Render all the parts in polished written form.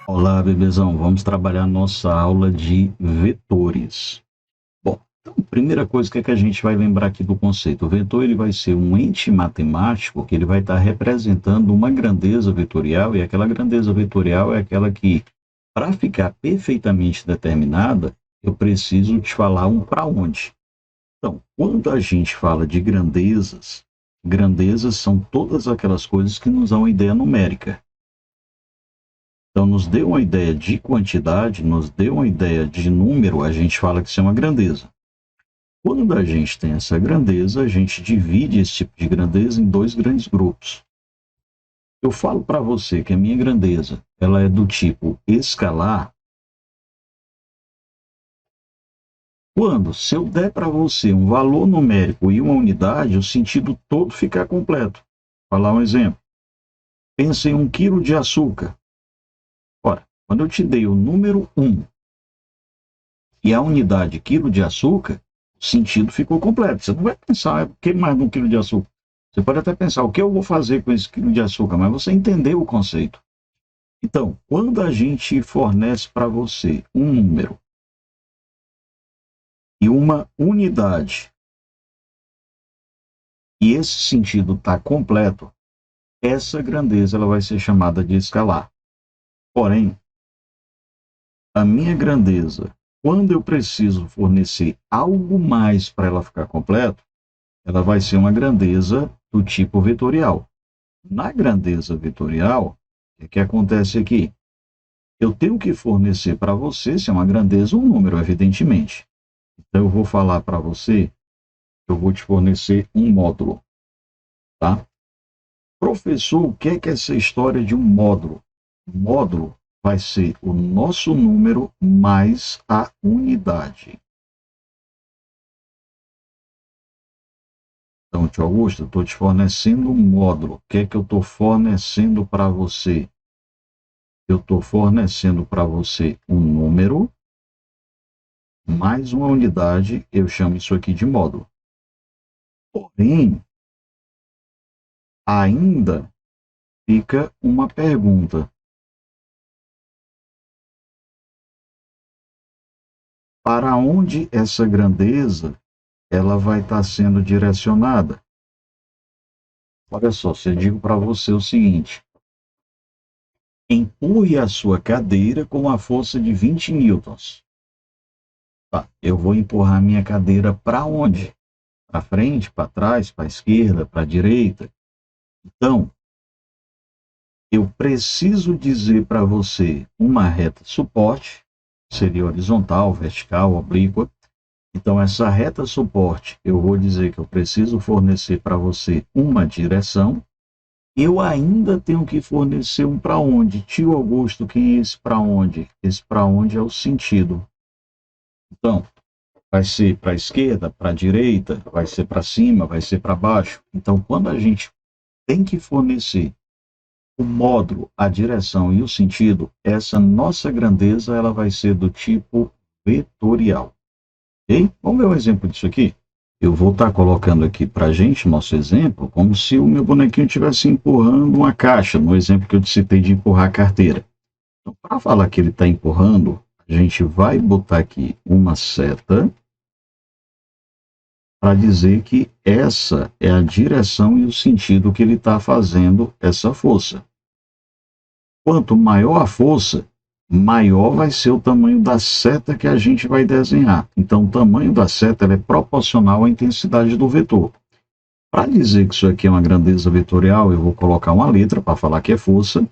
Olá, bebezão. Vamos trabalhar nossa aula de vetores. Bom, então, primeira coisa, o que é que a gente vai lembrar aqui do conceito? O vetor ele vai ser um ente matemático que ele vai estar representando uma grandeza vetorial, e aquela grandeza vetorial é aquela que, para ficar perfeitamente determinada, eu preciso te falar um para onde. Então, quando a gente fala de grandezas, grandezas são todas aquelas coisas que nos dão uma ideia numérica. Então, nos deu uma ideia de quantidade, nos deu uma ideia de número, a gente fala que isso é uma grandeza. Quando a gente tem essa grandeza, a gente divide esse tipo de grandeza em dois grandes grupos. Eu falo para você que a minha grandeza ela é do tipo escalar, quando, se eu der para você um valor numérico e uma unidade, o sentido todo fica completo. Vou falar um exemplo. Pensa em 1 quilo de açúcar. Ora, quando eu te dei o número 1 e a unidade quilo de açúcar, o sentido ficou completo. Você não vai pensar, o que mais de 1 quilo de açúcar? Você pode até pensar, o que eu vou fazer com esse quilo de açúcar? Mas você entendeu o conceito. Então, quando a gente fornece para você um número e uma unidade, e esse sentido está completo, essa grandeza ela vai ser chamada de escalar. Porém, a minha grandeza, quando eu preciso fornecer algo mais para ela ficar completa, ela vai ser uma grandeza do tipo vetorial. Na grandeza vetorial, o que acontece aqui? Eu tenho que fornecer para você, se é uma grandeza, um número, evidentemente. Então, eu vou falar para você, eu vou te fornecer um módulo, tá? Professor, o que é essa história de um módulo? O módulo vai ser o nosso número mais a unidade. Então, tio Augusto, eu estou te fornecendo um módulo. O que é que eu estou fornecendo para você? Eu estou fornecendo para você um número mais uma unidade, eu chamo isso aqui de módulo. Porém, ainda fica uma pergunta. Para onde essa grandeza ela vai estar sendo direcionada? Olha só, se eu digo para você o seguinte: empurre a sua cadeira com a força de 20 newtons. Tá, eu vou empurrar minha cadeira para onde? Para frente, para trás, para a esquerda, para a direita? Então, eu preciso dizer para você uma reta suporte, seria horizontal, vertical, oblíqua. Então, essa reta suporte, eu vou dizer que eu preciso fornecer para você uma direção. Eu ainda tenho que fornecer um para onde? Tio Augusto, quem é esse para onde? Esse para onde é o sentido. Então, vai ser para a esquerda, para a direita, vai ser para cima, vai ser para baixo. Então, quando a gente tem que fornecer o módulo, a direção e o sentido, essa nossa grandeza ela vai ser do tipo vetorial. Ok? Vamos ver um exemplo disso aqui? Eu vou estar colocando aqui para a gente, nosso exemplo, como se o meu bonequinho estivesse empurrando uma caixa, no exemplo que eu te citei de empurrar a carteira. Então, para falar que ele está empurrando, a gente vai botar aqui uma seta para dizer que essa é a direção e o sentido que ele está fazendo essa força. Quanto maior a força, maior vai ser o tamanho da seta que a gente vai desenhar. Então, o tamanho da seta é proporcional à intensidade do vetor. Para dizer que isso aqui é uma grandeza vetorial, eu vou colocar uma letra para falar que é força,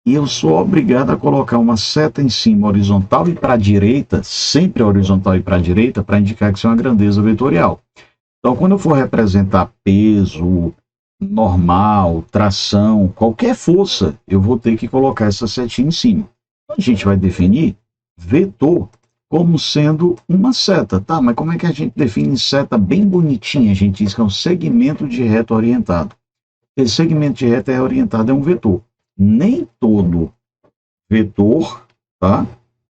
e eu sou obrigado a colocar uma seta em cima, horizontal e para a direita, sempre horizontal e para a direita, para indicar que isso é uma grandeza vetorial. Então, quando eu for representar peso, normal, tração, qualquer força, eu vou ter que colocar essa setinha em cima. A gente vai definir vetor como sendo uma seta, tá? Mas como é que a gente define seta bem bonitinha? A gente diz que é um segmento de reta orientado. Esse segmento de reta orientado é um vetor. Nem todo vetor, tá?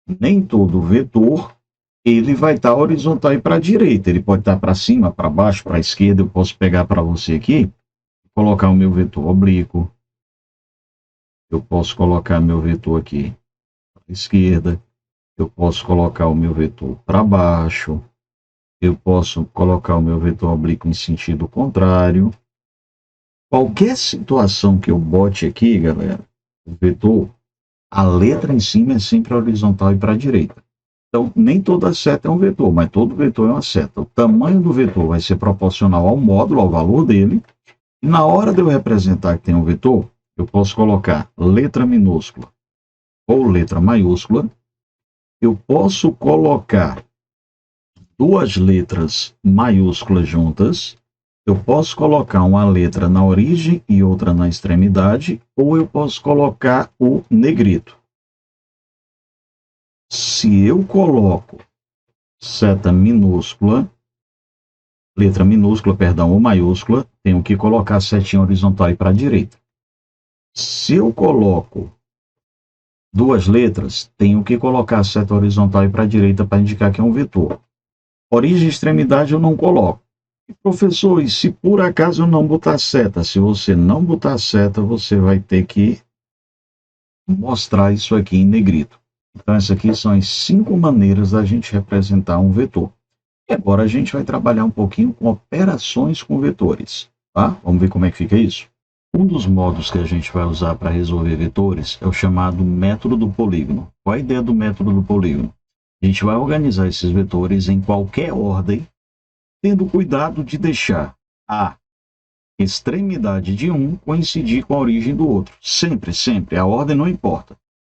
Nem todo vetor ele vai estar horizontal e para a direita. Ele pode estar para cima, para baixo, para a esquerda. Eu posso pegar para você aqui, colocar o meu vetor oblíquo. Eu posso colocar meu vetor aqui para a esquerda. Eu posso colocar o meu vetor para baixo. Eu posso colocar o meu vetor oblíquo em sentido contrário. Qualquer situação que eu bote aqui, galera, o vetor, a letra em cima é sempre horizontal e para a direita. Então, nem toda seta é um vetor, mas todo vetor é uma seta. O tamanho do vetor vai ser proporcional ao módulo, ao valor dele. E na hora de eu representar que tem um vetor, eu posso colocar letra minúscula ou letra maiúscula. Eu posso colocar duas letras maiúsculas juntas. Eu posso colocar uma letra na origem e outra na extremidade, ou eu posso colocar o negrito. Se eu coloco seta minúscula, letra minúscula, perdão, ou maiúscula, tenho que colocar a setinha horizontal e para a direita. Se eu coloco duas letras, tenho que colocar a seta horizontal e para a direita para indicar que é um vetor. Origem e extremidade eu não coloco. Professor, e se por acaso eu não botar seta? Se você não botar seta, você vai ter que mostrar isso aqui em negrito. Então, essas aqui são as 5 maneiras da gente representar um vetor. E agora a gente vai trabalhar um pouquinho com operações com vetores. Tá? Vamos ver como é que fica isso? Um dos modos que a gente vai usar para resolver vetores é o chamado método do polígono. Qual a ideia do método do polígono? A gente vai organizar esses vetores em qualquer ordem, tendo cuidado de deixar a extremidade de um coincidir com a origem do outro. Sempre, sempre. A ordem não importa.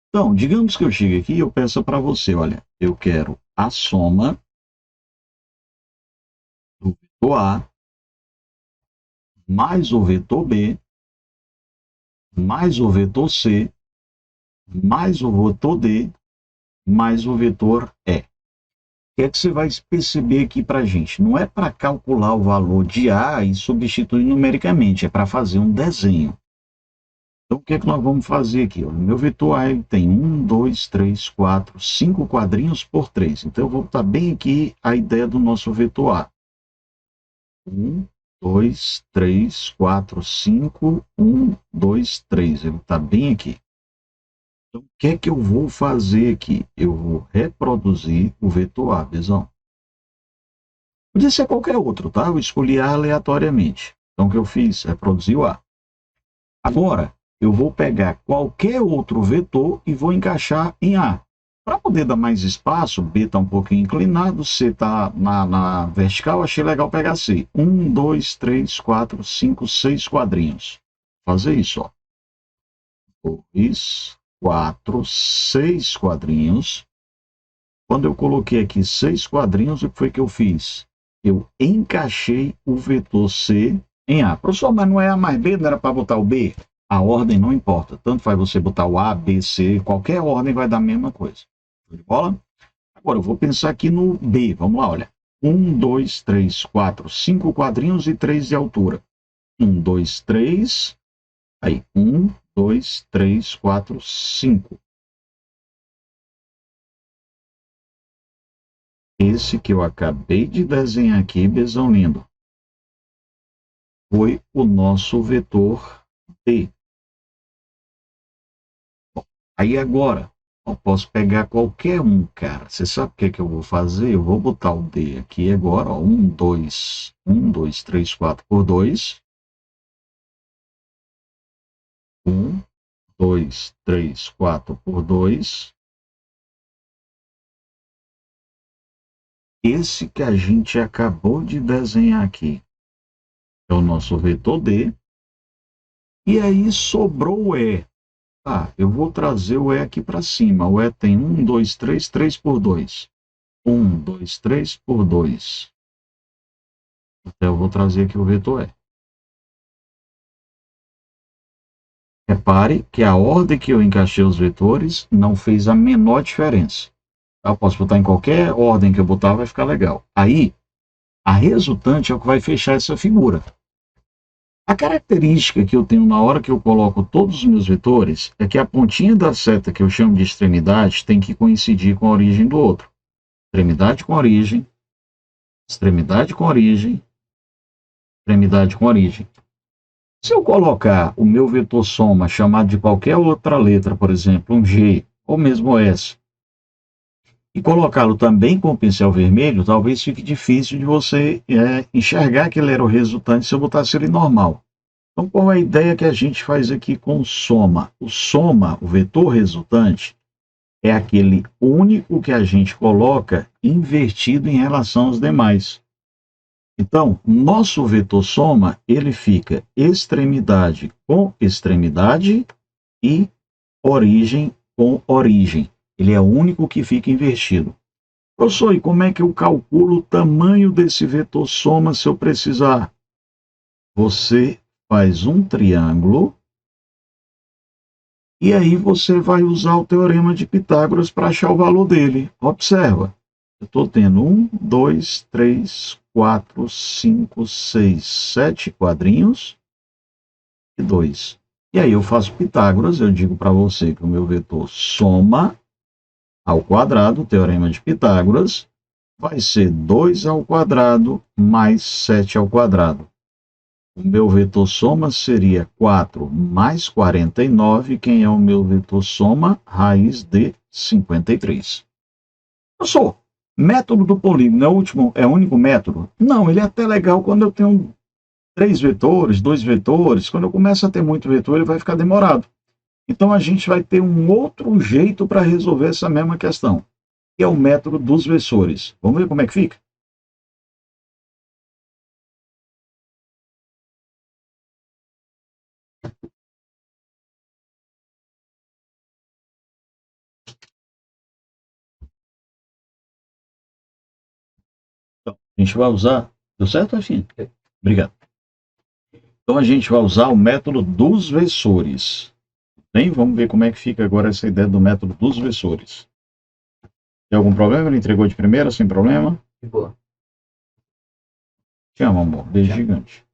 Então, digamos que eu chegue aqui e eu peço para você, olha, eu quero a soma do vetor A mais o vetor B mais o vetor C mais o vetor D mais o vetor E. O que é que você vai perceber aqui para a gente? Não é para calcular o valor de A e substituir numericamente, é para fazer um desenho. Então, o que é que nós vamos fazer aqui? O meu vetor A ele tem 1, 2, 3, 4, 5 quadrinhos por 3. Então, eu vou botar bem aqui a ideia do nosso vetor A. 1, 2, 3, 4, 5, 1, 2, 3. Ele está bem aqui. Então, o que é que eu vou fazer aqui? Eu vou reproduzir o vetor A, Bezão. Podia ser qualquer outro, tá? Eu escolhi A aleatoriamente. Então, o que eu fiz? Reproduzir o A. Agora, eu vou pegar qualquer outro vetor e vou encaixar em A. Para poder dar mais espaço, B está um pouquinho inclinado, C está na vertical, achei legal pegar C. 1, 2, 3, 4, 5, 6 quadrinhos. Vou fazer isso, ó. 2, 4, 6 quadrinhos. Quando eu coloquei aqui 6 quadrinhos, o que foi que eu fiz? Eu encaixei o vetor C em A. Professor, mas não é A mais B, não era para botar o B? A ordem não importa. Tanto faz você botar o A, B, C, qualquer ordem vai dar a mesma coisa. Show de bola? Agora eu vou pensar aqui no B. Vamos lá, olha. 1, 2, 3, 4, 5 quadrinhos e 3 de altura. 1, 2, 3. Aí, 1, 2, 3, 4, 5. Esse que eu acabei de desenhar aqui, Bezão lindo, foi o nosso vetor D. Bom, aí agora, eu posso pegar qualquer um, cara. Você sabe o que é que eu vou fazer? Eu vou botar o D aqui agora, ó. 1, 2, 3, 4 por 2. 1, 2, 3, 4 por 2. Esse que a gente acabou de desenhar aqui é o nosso vetor D. E aí sobrou o E. Tá, eu vou trazer o E aqui para cima. O E tem 1, 2, 3, 3 por 2. 1, 2, 3 por 2. Então eu vou trazer aqui o vetor E. Repare que a ordem que eu encaixei os vetores não fez a menor diferença. Eu posso botar em qualquer ordem que eu botar, vai ficar legal. Aí, a resultante é o que vai fechar essa figura. A característica que eu tenho na hora que eu coloco todos os meus vetores é que a pontinha da seta que eu chamo de extremidade tem que coincidir com a origem do outro. extremidade com origem, extremidade com origem, extremidade com origem. Se eu colocar o meu vetor soma chamado de qualquer outra letra, por exemplo, um G ou mesmo S, e colocá-lo também com o pincel vermelho, talvez fique difícil de você enxergar que ele era o resultante se eu botasse ele normal. Então, qual é a ideia que a gente faz aqui com o soma? O soma, o vetor resultante, é aquele único que a gente coloca invertido em relação aos demais. Então, nosso vetor soma, ele fica extremidade com extremidade e origem com origem. Ele é o único que fica invertido. Professor, e como é que eu calculo o tamanho desse vetor soma se eu precisar? Você faz um triângulo e aí você vai usar o teorema de Pitágoras para achar o valor dele. Observa, eu estou tendo 1, 2, 3, 4, 5, 6, 7 quadrinhos e 2. E aí eu faço Pitágoras, eu digo para você que o meu vetor soma ao quadrado, o teorema de Pitágoras, vai ser 2 ao quadrado mais 7 ao quadrado. O meu vetor soma seria 4 mais 49. Quem é o meu vetor soma? Raiz de 53. Professor, método do polígono é o único método? Não, ele é até legal quando eu tenho 3 vetores, 2 vetores. Quando eu começo a ter muito vetor, ele vai ficar demorado. Então a gente vai ter um outro jeito para resolver essa mesma questão, que é o método dos versores. Vamos ver como é que fica? Então, a gente vai usar... Deu certo, Rafinha? Obrigado. Então a gente vai usar o método dos versores. Bem, vamos ver como é que fica agora essa ideia do método dos versores. Tem algum problema? Ele entregou de primeira, sem problema? De boa. Te amo, amor. Beijo gigante.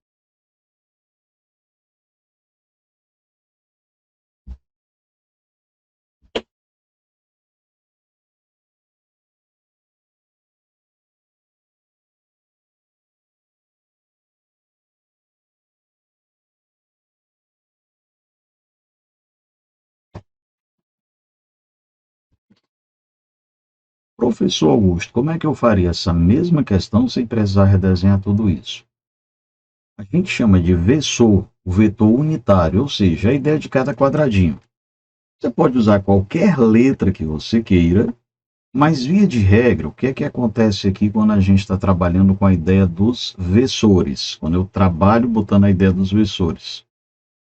Professor Augusto, como é que eu faria essa mesma questão sem precisar redesenhar tudo isso? A gente chama de versor, o vetor unitário, ou seja, a ideia de cada quadradinho. Você pode usar qualquer letra que você queira, mas via de regra, o que é que acontece aqui quando a gente está trabalhando com a ideia dos versores? Quando eu trabalho botando a ideia dos versores.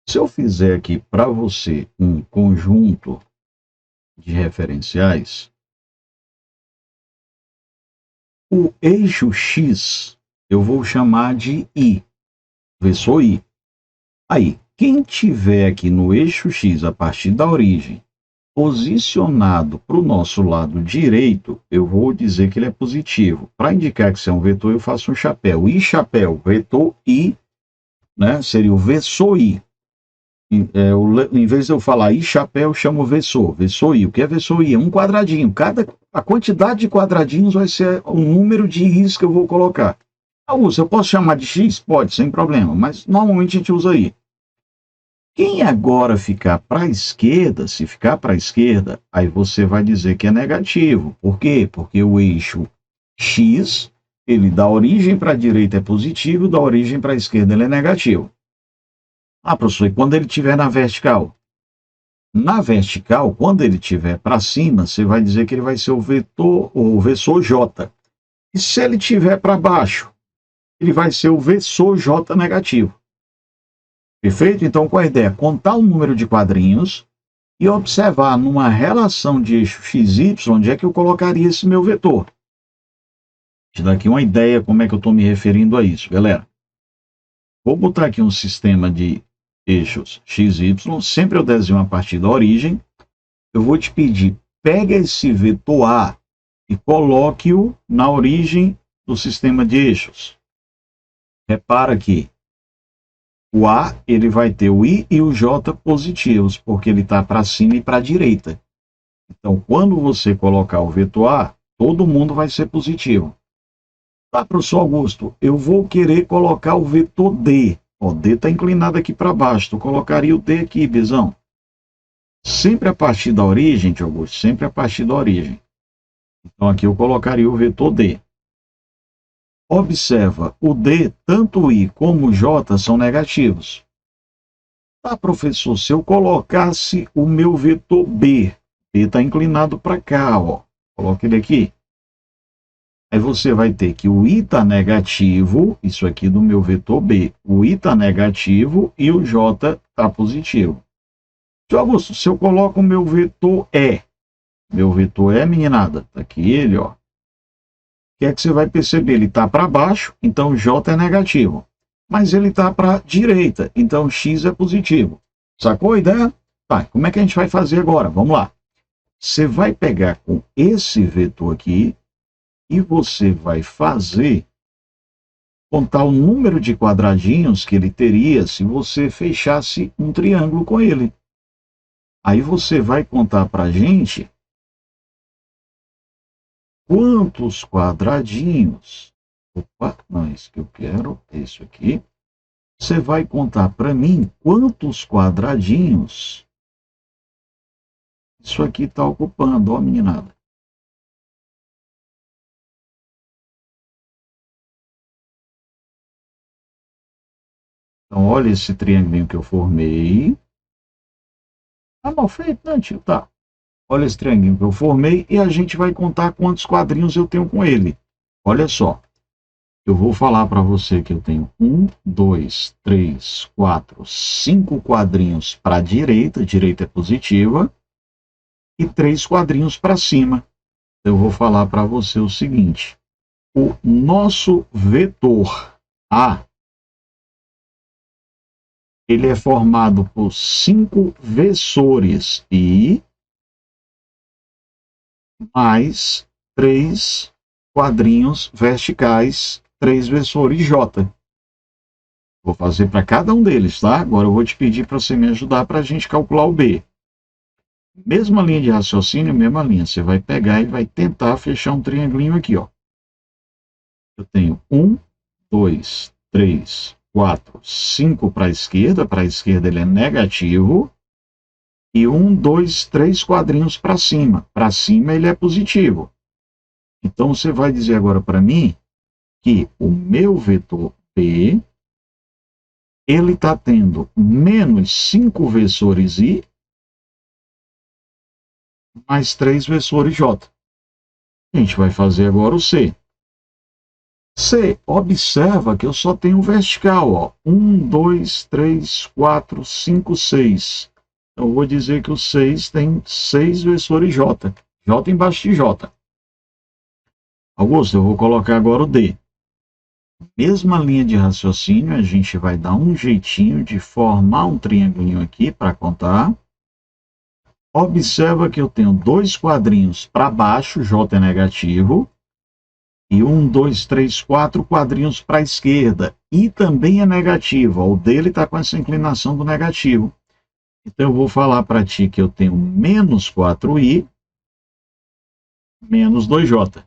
Se eu fizer aqui para você um conjunto de referenciais, o eixo X eu vou chamar de I, versor I. Aí, quem tiver aqui no eixo X a partir da origem, posicionado para o nosso lado direito, eu vou dizer que ele é positivo. Para indicar que isso é um vetor, eu faço um chapéu. I chapéu, vetor I, né, seria o versor I. Em vez de eu falar I chapéu, eu chamo versor. Versor I. O que é versor I? É um quadradinho. A quantidade de quadradinhos vai ser o número de I's que eu vou colocar. Augusto, eu posso chamar de X? Pode, sem problema. Mas normalmente a gente usa I. Quem agora ficar para a esquerda, se ficar para a esquerda, aí você vai dizer que é negativo. Por quê? Porque o eixo X, ele da origem para a direita é positivo, da origem para a esquerda ele é negativo. Ah, professor, e quando ele estiver na vertical? Na vertical, quando ele estiver para cima, você vai dizer que ele vai ser o vetor, o versor J. E se ele estiver para baixo, ele vai ser o versor J negativo. Perfeito? Então, qual é a ideia? Contar o número de quadrinhos e observar numa relação de eixo XY onde é que eu colocaria esse meu vetor. Te dá aqui uma ideia como é que eu estou me referindo a isso, galera. Vou botar aqui um sistema de eixos XY, sempre eu desenho a partir da origem. Eu vou te pedir, pega esse vetor A e coloque-o na origem do sistema de eixos. Repara que o A, ele vai ter o I e o J positivos, porque ele está para cima e para a direita. Então, quando você colocar o vetor A, todo mundo vai ser positivo. Tá, professor Augusto, eu vou querer colocar o vetor D. O D está inclinado aqui para baixo, tu colocaria o D aqui, Bizão. Sempre a partir da origem, tio Augusto, sempre a partir da origem. Então aqui eu colocaria o vetor D. Observa, o D, tanto o I como o J são negativos. Tá, professor, se eu colocasse o meu vetor B, B está inclinado para cá, ó. Coloca ele aqui. Aí você vai ter que o I está negativo, isso aqui do meu vetor B. O I está negativo e o J está positivo. Tio Augusto, se eu coloco o meu vetor E, meninada, tá aqui ele, ó. O que é que você vai perceber? Ele está para baixo, então o J é negativo. Mas ele está para a direita, então X é positivo. Sacou a ideia? Tá, como é que a gente vai fazer agora? Vamos lá. Você vai pegar com esse vetor aqui e você vai contar o número de quadradinhos que ele teria se você fechasse um triângulo com ele. Aí você vai contar para a gente quantos quadradinhos. Opa, não é isso que eu quero, é isso aqui. Você vai contar para mim quantos quadradinhos isso aqui está ocupando, ó, meninada. Então, olha esse triângulo que eu formei. Ah, mal feito, né, tio? Tá. Olha esse triângulo que eu formei e a gente vai contar quantos quadrinhos eu tenho com ele. Olha só. Eu vou falar para você que eu tenho 1, 2, 3, 4, 5 quadrinhos para a direita é positiva, e 3 quadrinhos para cima. Eu vou falar para você o seguinte: o nosso vetor A, ele é formado por 5 versores I mais 3 quadrinhos verticais, 3 versores J. Vou fazer para cada um deles, tá? Agora eu vou te pedir para você me ajudar para a gente calcular o B. Mesma linha de raciocínio, mesma linha. Você vai pegar e vai tentar fechar um triangulinho aqui, ó. Eu tenho 1, 2, 3, 4, 5 para a esquerda ele é negativo, e 1, 2, 3 quadrinhos para cima ele é positivo. Então você vai dizer agora para mim que o meu vetor P, ele está tendo menos 5 versores I, mais 3 versores J. A gente vai fazer agora o C. C, observa que eu só tenho vertical, ó. 1, 2, 3, 4, 5, 6. Então, eu vou dizer que o 6 tem 6 versores J. J embaixo de J. Augusto, eu vou colocar agora o D. Mesma linha de raciocínio, a gente vai dar um jeitinho de formar um triangulinho aqui para contar. Observa que eu tenho 2 quadrinhos para baixo, J é negativo. E 1, 2, 3, 4 quadrinhos para a esquerda. I também é negativo. O dele está com essa inclinação do negativo. Então, eu vou falar para ti que eu tenho menos 4i, menos 2j.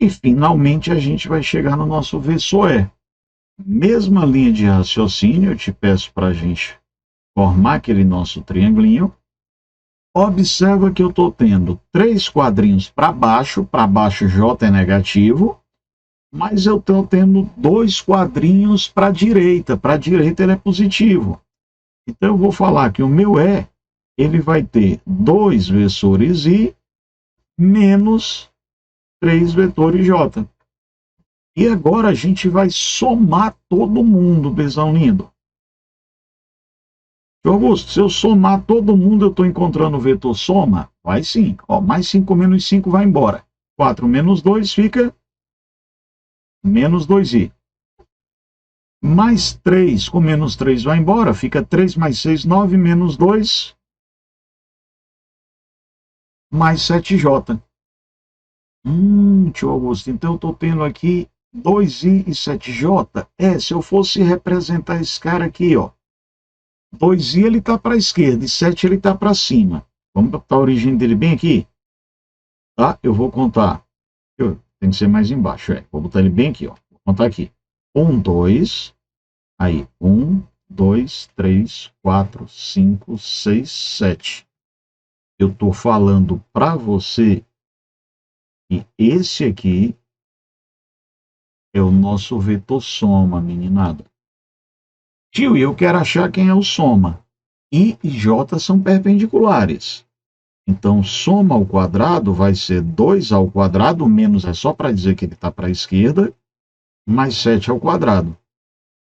E, finalmente, a gente vai chegar no nosso versor E. Mesma linha de raciocínio, eu te peço para a gente formar aquele nosso triangulinho. Observa que eu estou tendo 3 quadrinhos para baixo J é negativo, mas eu estou tendo 2 quadrinhos para a direita ele é positivo. Então eu vou falar que o meu E, ele vai ter 2 versores I menos 3 vetores J. E agora a gente vai somar todo mundo, besão lindo. Augusto, se eu somar todo mundo, eu estou encontrando o vetor soma? Vai sim. Ó, mais 5 menos 5 vai embora. 4 menos 2 fica menos 2i. Mais 3 com menos 3 vai embora. Fica 3 mais 6, 9, menos 2, mais 7j. Tio Augusto, então eu estou tendo aqui 2i e 7j. Se eu fosse representar esse cara aqui, ó. 2i ele está para a esquerda e 7 ele está para cima. Vamos botar a origem dele bem aqui. tá? Eu vou contar. Tem que ser mais embaixo, vou botar ele bem aqui, ó. Vou contar aqui. 1, 2, aí, 1, 2, 3, 4, 5, 6, 7. Eu estou falando para você que esse aqui é o nosso vetor soma, meninada. Tio, e eu quero achar quem é o soma. I e J são perpendiculares. Então, soma ao quadrado vai ser 2 ao quadrado, menos é só para dizer que ele está para a esquerda, mais 7 ao quadrado.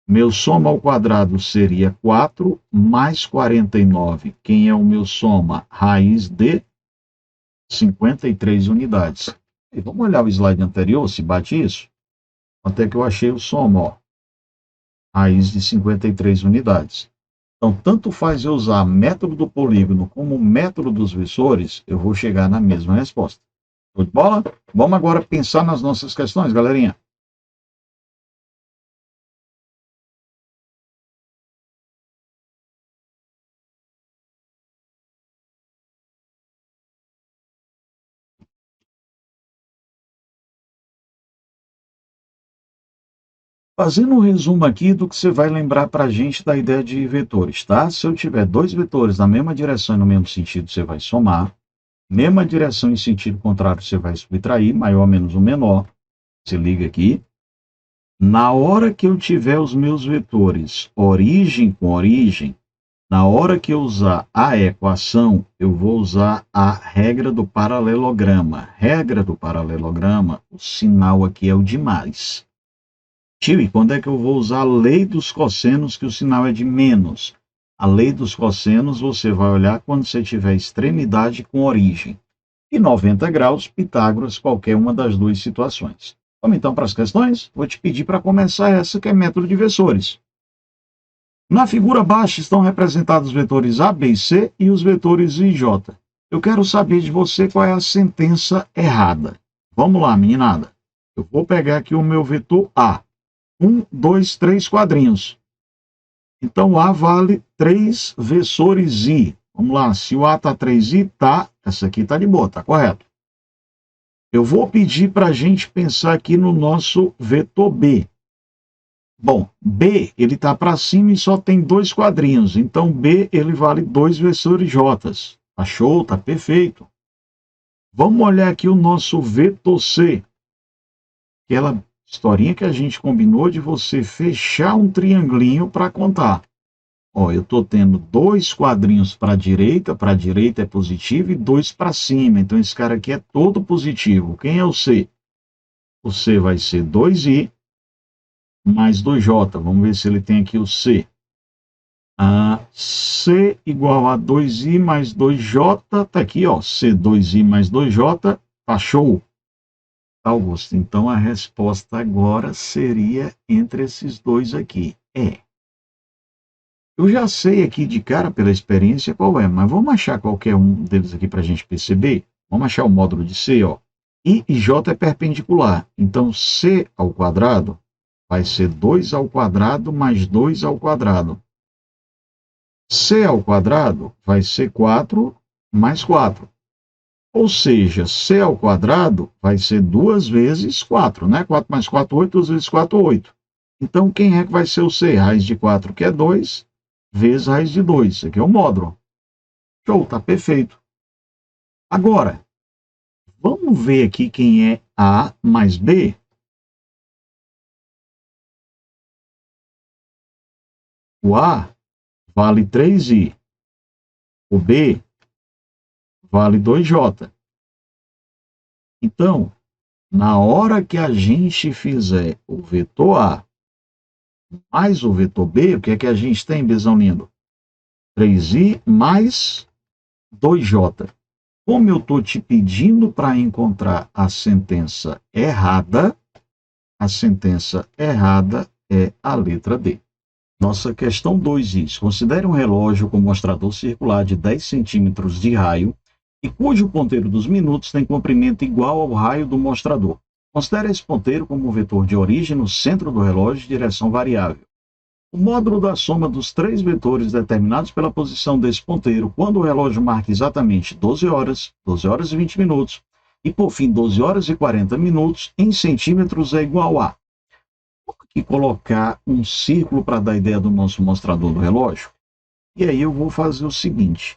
Meu soma ao quadrado seria 4 mais 49. Quem é o meu soma? Raiz de 53 unidades. E vamos olhar o slide anterior, se bate isso? Até que eu achei o soma, ó. Raiz de 53 unidades. Então, tanto faz eu usar método do polígono como método dos versores, eu vou chegar na mesma resposta. Tudo de bola? Vamos agora pensar nas nossas questões, galerinha. Fazendo um resumo aqui do que você vai lembrar para a gente da ideia de vetores, tá? Se eu tiver dois vetores na mesma direção e no mesmo sentido, você vai somar. Mesma direção em sentido contrário, você vai subtrair, maior menos o menor. Se liga aqui. Na hora que eu tiver os meus vetores origem com origem, na hora que eu usar a equação, eu vou usar a regra do paralelograma. Regra do paralelograma, o sinal aqui é o de mais. Tio, e quando é que eu vou usar a lei dos cossenos, que o sinal é de menos? A lei dos cossenos você vai olhar quando você tiver extremidade com origem. E 90 graus, Pitágoras, qualquer uma das duas situações. Vamos então para as questões? Vou te pedir para começar essa, que é método de versores. Na figura abaixo estão representados os vetores A, B e C e os vetores I e J. Eu quero saber de você qual é a sentença errada. Vamos lá, meninada. Eu vou pegar aqui o meu vetor A. 1, 2, 3 quadrinhos. Então, A vale 3 versores I. Vamos lá, se o A está 3I, tá. Essa aqui está de boa, tá correto. Eu vou pedir para a gente pensar aqui no nosso vetor B. Bom, B, ele está para cima e só tem 2 quadrinhos. Então, B, ele vale 2 versores J. Tá show, tá perfeito. Vamos olhar aqui o nosso vetor C. Aquela historinha que a gente combinou de você fechar um triangulinho para contar. Ó, eu estou tendo 2 quadrinhos para a direita é positivo, e 2 para cima. Então, esse cara aqui é todo positivo. Quem é o C? O C vai ser 2I mais 2J. Vamos ver se ele tem aqui o C. C igual a 2I mais 2J. Tá aqui, ó. C2I mais 2J. Tá show. Tá, Augusto. Então, a resposta agora seria entre esses dois aqui. Eu já sei aqui de cara, pela experiência, qual é, mas vamos achar qualquer um deles aqui para a gente perceber. Vamos achar o módulo de C, ó. I e J é perpendicular. Então, C ao quadrado vai ser 2 ao quadrado mais 2 ao quadrado. C ao quadrado vai ser 4 mais 4. Ou seja, C ao quadrado vai ser 2 vezes 4, né? 4 mais 4, 8, 2 vezes 4, 8. Então, quem é que vai ser o C? Raiz de 4, que é 2, vezes raiz de 2. Isso aqui é o módulo. Show, tá perfeito. Agora, vamos ver aqui quem é A mais B. O A vale 3I. O B vale 2J. Então, na hora que a gente fizer o vetor A mais o vetor B, o que é que a gente tem, Bezão lindo? 3I mais 2J. Como eu estou te pedindo para encontrar a sentença errada, a sentença errada é a letra D. Nossa questão 2 diz: considere um relógio com mostrador circular de 10 centímetros de raio e cujo ponteiro dos minutos tem comprimento igual ao raio do mostrador. Considere esse ponteiro como um vetor de origem no centro do relógio de direção variável. O módulo da soma dos 3 vetores determinados pela posição desse ponteiro quando o relógio marca exatamente 12 horas e 20 minutos E, por fim, 12 horas e 40 minutos em centímetros é igual a... Vou aqui colocar um círculo para dar ideia do nosso mostrador do relógio. E aí eu vou fazer o seguinte.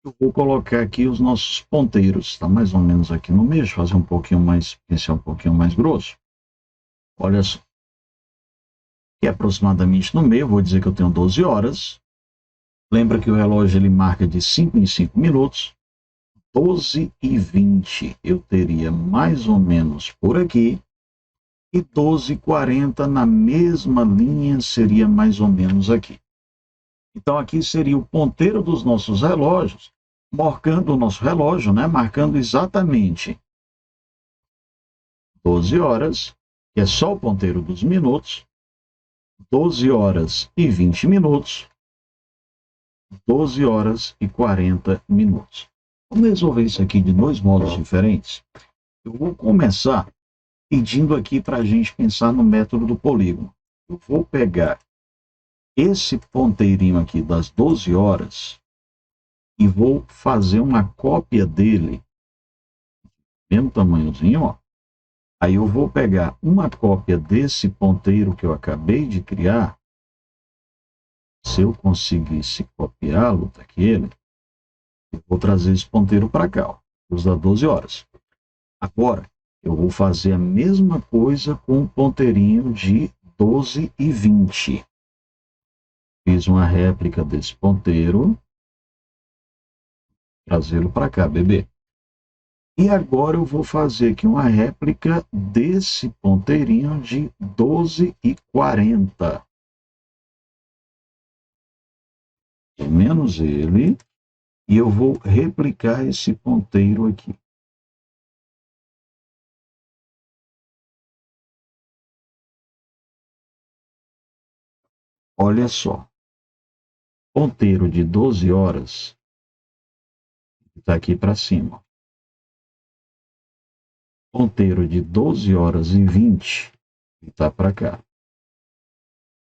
Eu vou colocar aqui os nossos ponteiros. Está mais ou menos aqui no meio. Deixa eu fazer um pouquinho mais, esse é um pouquinho mais grosso. Olha só. Que é aproximadamente no meio. Eu vou dizer que eu tenho 12 horas. Lembra que o relógio ele marca de 5 em 5 minutos. 12 e 20 eu teria mais ou menos por aqui. E 12 e 40 na mesma linha seria mais ou menos aqui. Então aqui seria o ponteiro dos nossos relógios, marcando o nosso relógio, né? Marcando exatamente 12 horas, que é só o ponteiro dos minutos, 12 horas e 20 minutos, 12 horas e 40 minutos. Vamos resolver isso aqui de dois modos diferentes. Eu vou começar pedindo aqui para a gente pensar no método do polígono. Eu vou pegar esse ponteirinho aqui das 12 horas e vou fazer uma cópia dele, mesmo tamanhozinho, ó. Aí eu vou pegar uma cópia desse ponteiro que eu acabei de criar. Se eu conseguisse copiá-lo daquele, eu vou trazer esse ponteiro para cá, ó, os da 12 horas. Agora, eu vou fazer a mesma coisa com o ponteirinho de 12 e 20. Fiz uma réplica desse ponteiro. Trazê-lo para cá, bebê. E agora eu vou fazer aqui uma réplica desse ponteirinho de 12 e 40. Menos ele. E eu vou replicar esse ponteiro aqui. Olha só. Ponteiro de 12 horas está aqui para cima. Ponteiro de 12 horas e 20 está para cá.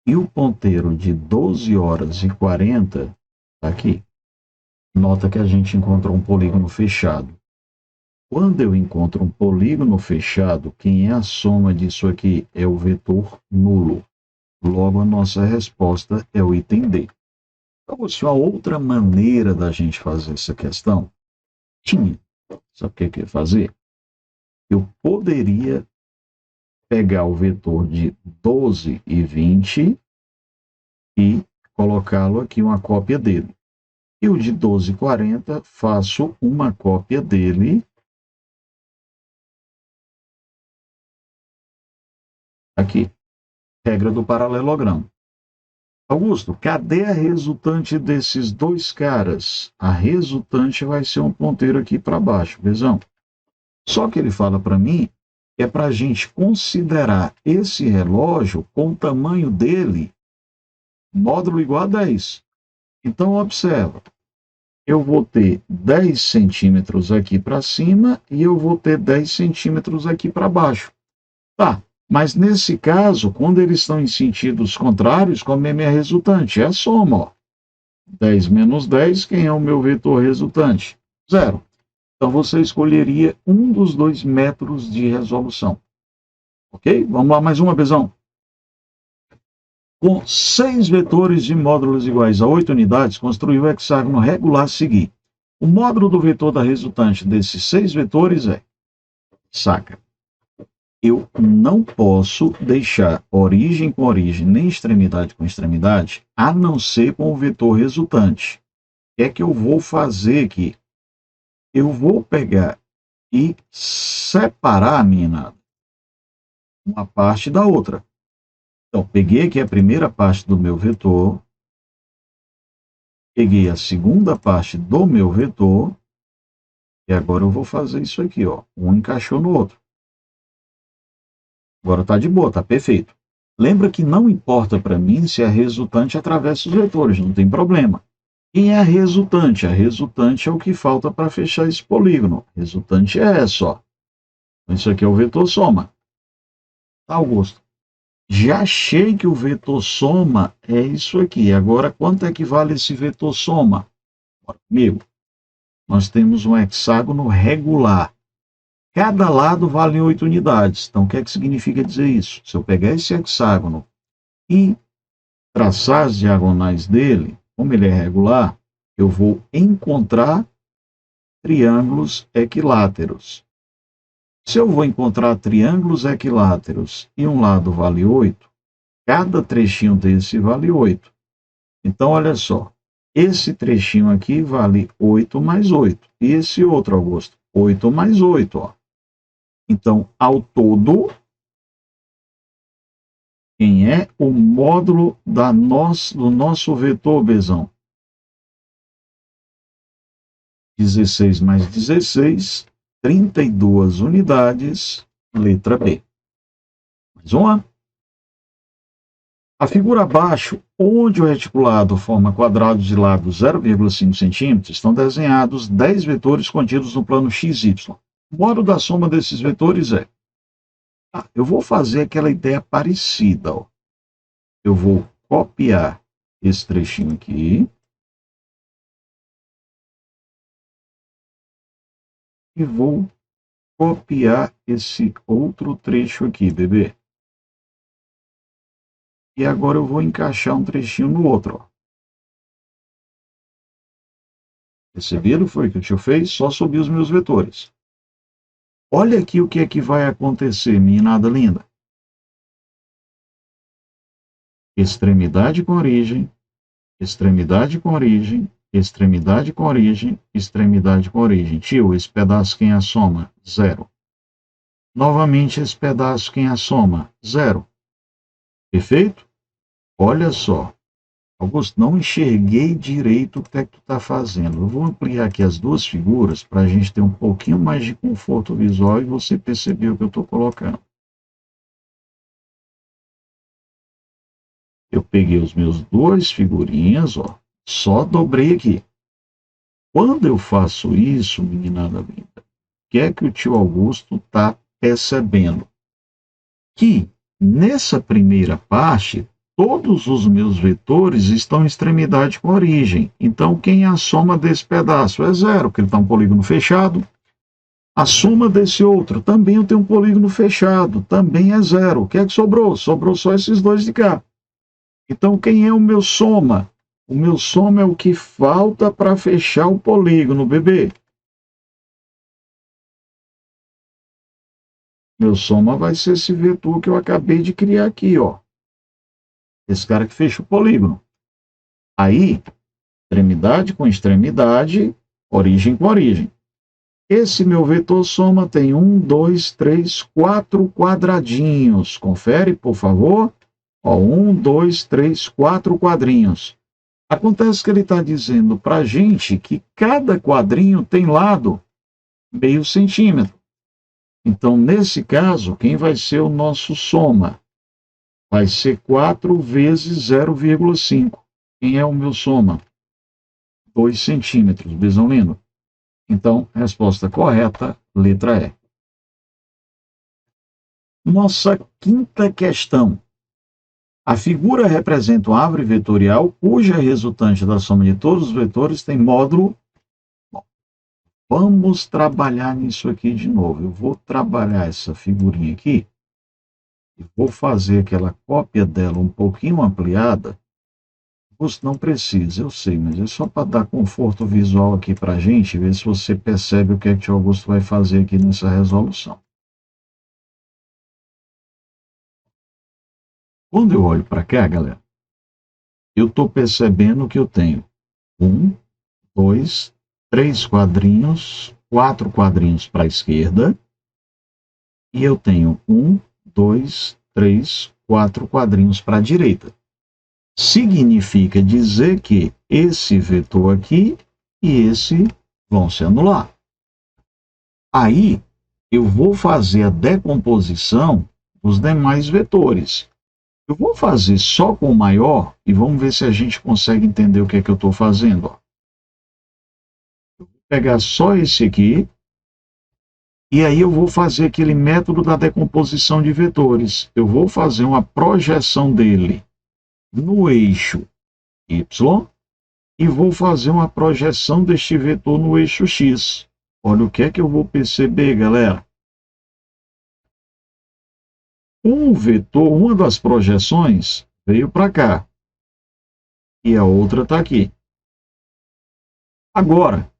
E o ponteiro de 12 horas e 40 está aqui. Nota que a gente encontrou um polígono fechado. Quando eu encontro um polígono fechado, quem é a soma disso aqui é o vetor nulo. Logo, a nossa resposta é o item D. Então, se uma outra maneira da gente fazer essa questão, tinha. Sabe o que eu ia fazer? Eu poderia pegar o vetor de 12 e 20 e colocá-lo aqui, uma cópia dele. E o de 12 e 40, faço uma cópia dele aqui. Regra do paralelogramo. Augusto, cadê a resultante desses dois caras? A resultante vai ser um ponteiro aqui para baixo, visão? Só que ele fala para mim que é para a gente considerar esse relógio com o tamanho dele, módulo igual a 10. Então, observa, eu vou ter 10 centímetros aqui para cima e eu vou ter 10 centímetros aqui para baixo. Tá, mas nesse caso, quando eles estão em sentidos contrários, como é minha resultante? É a soma, ó. 10 menos 10, quem é o meu vetor resultante? 0. Então, você escolheria um dos dois métodos de resolução. Ok? Vamos lá, mais uma, Bezão. Com 6 vetores de módulos iguais a 8 unidades, construiu o hexágono regular a seguir. O módulo do vetor da resultante desses 6 vetores é... Saca? Eu não posso deixar origem com origem, nem extremidade com extremidade, a não ser com o vetor resultante. O que é que eu vou fazer aqui? Eu vou pegar e separar, menina, uma parte da outra. Então, peguei aqui a primeira parte do meu vetor, peguei a segunda parte do meu vetor, e agora eu vou fazer isso aqui, ó. Um encaixou no outro. Agora tá de boa, tá perfeito. Lembra que não importa para mim se a resultante atravessa os vetores, não tem problema. Quem é a resultante? A resultante é o que falta para fechar esse polígono. A resultante é essa, ó. Isso aqui é o vetor soma. Tá, Augusto? Já achei que o vetor soma é isso aqui. Agora, quanto é que vale esse vetor soma? Bora comigo. Nós temos um hexágono regular. Cada lado vale 8 unidades. Então, o que é que significa dizer isso? Se eu pegar esse hexágono e traçar as diagonais dele, como ele é regular, eu vou encontrar triângulos equiláteros. Se eu vou encontrar triângulos equiláteros e um lado vale 8, cada trechinho desse vale 8. Então, olha só, esse trechinho aqui vale 8 mais 8. E esse outro, Augusto, 8 mais 8. Ó. Então, ao todo, quem é o módulo do nosso vetor, Bezão? 16 mais 16, 32 unidades, letra B. Mais uma. A figura abaixo, onde o reticulado forma quadrados de lado 0,5 cm, estão desenhados 10 vetores contidos no plano XY. O modo da soma desses vetores é... eu vou fazer aquela ideia parecida. Ó. Eu vou copiar esse trechinho aqui. E vou copiar esse outro trecho aqui, bebê. E agora eu vou encaixar um trechinho no outro. Ó. Perceberam? Foi o que o tio fez? Só subir os meus vetores. Olha aqui o que é que vai acontecer, meninada linda. Extremidade com origem, extremidade com origem, extremidade com origem, extremidade com origem. Tio, esse pedaço quem a soma? 0. Novamente esse pedaço quem a soma? 0. Perfeito? Olha só. Augusto, não enxerguei direito o que é que tu está fazendo. Eu vou ampliar aqui as duas figuras para a gente ter um pouquinho mais de conforto visual e você perceber o que eu estou colocando. Eu peguei os meus duas figurinhas, ó, só dobrei aqui. Quando eu faço isso, meninada linda, o que é que o tio Augusto está percebendo? Que nessa primeira parte, todos os meus vetores estão em extremidade com origem. Então, quem é a soma desse pedaço? É 0, porque ele está um polígono fechado. A soma desse outro, também eu tenho um polígono fechado, também é 0. O que é que sobrou? Sobrou só esses dois de cá. Então, quem é o meu soma? O meu soma é o que falta para fechar o polígono, bebê. Meu soma vai ser esse vetor que eu acabei de criar aqui, ó. Esse cara que fecha o polígono. Aí, extremidade com extremidade, origem com origem. Esse meu vetor soma tem 1, 2, 3, 4 quadradinhos. Confere, por favor. Ó, 1, 2, 3, 4 quadrinhos. Acontece que ele está dizendo para a gente que cada quadrinho tem lado meio centímetro. Então, nesse caso, quem vai ser o nosso soma? Vai ser 4 vezes 0,5. Quem é o meu soma? 2 centímetros, Bezão lindo. Então, resposta correta, letra E. Nossa quinta questão. A figura representa uma árvore vetorial cuja resultante da soma de todos os vetores tem módulo. Bom, vamos trabalhar nisso aqui de novo. Eu vou trabalhar essa figurinha aqui e vou fazer aquela cópia dela um pouquinho ampliada. Augusto, não precisa, eu sei, mas é só para dar conforto visual aqui para a gente, ver se você percebe o que é que o Augusto vai fazer aqui nessa resolução. Quando eu olho para cá, galera, eu estou percebendo que eu tenho 1, 2, 3 quadrinhos, 4 quadrinhos para a esquerda, e eu tenho 1, 2, 3, 4 quadrinhos para a direita. Significa dizer que esse vetor aqui e esse vão se anular. Aí, eu vou fazer a decomposição dos demais vetores. Eu vou fazer só com o maior e vamos ver se a gente consegue entender o que é que eu estou fazendo. Ó. Eu vou pegar só esse aqui e aí eu vou fazer aquele método da decomposição de vetores. Eu vou fazer uma projeção dele no eixo Y e vou fazer uma projeção deste vetor no eixo X. Olha o que é que eu vou perceber, galera. Um vetor, uma das projeções veio para cá e a outra está aqui. Agora,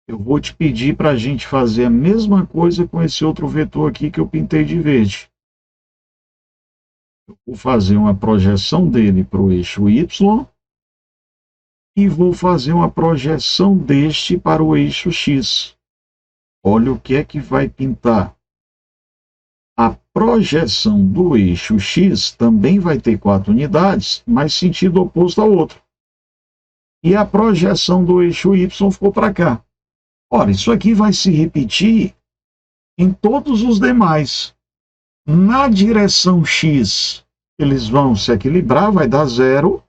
eu vou te pedir para a gente fazer a mesma coisa com esse outro vetor aqui que eu pintei de verde. Eu vou fazer uma projeção dele para o eixo Y e vou fazer uma projeção deste para o eixo X. Olha o que é que vai pintar. A projeção do eixo X também vai ter 4 unidades, mas sentido oposto ao outro. E a projeção do eixo Y ficou para cá. Ora, isso aqui vai se repetir em todos os demais. Na direção X, eles vão se equilibrar, vai dar 0,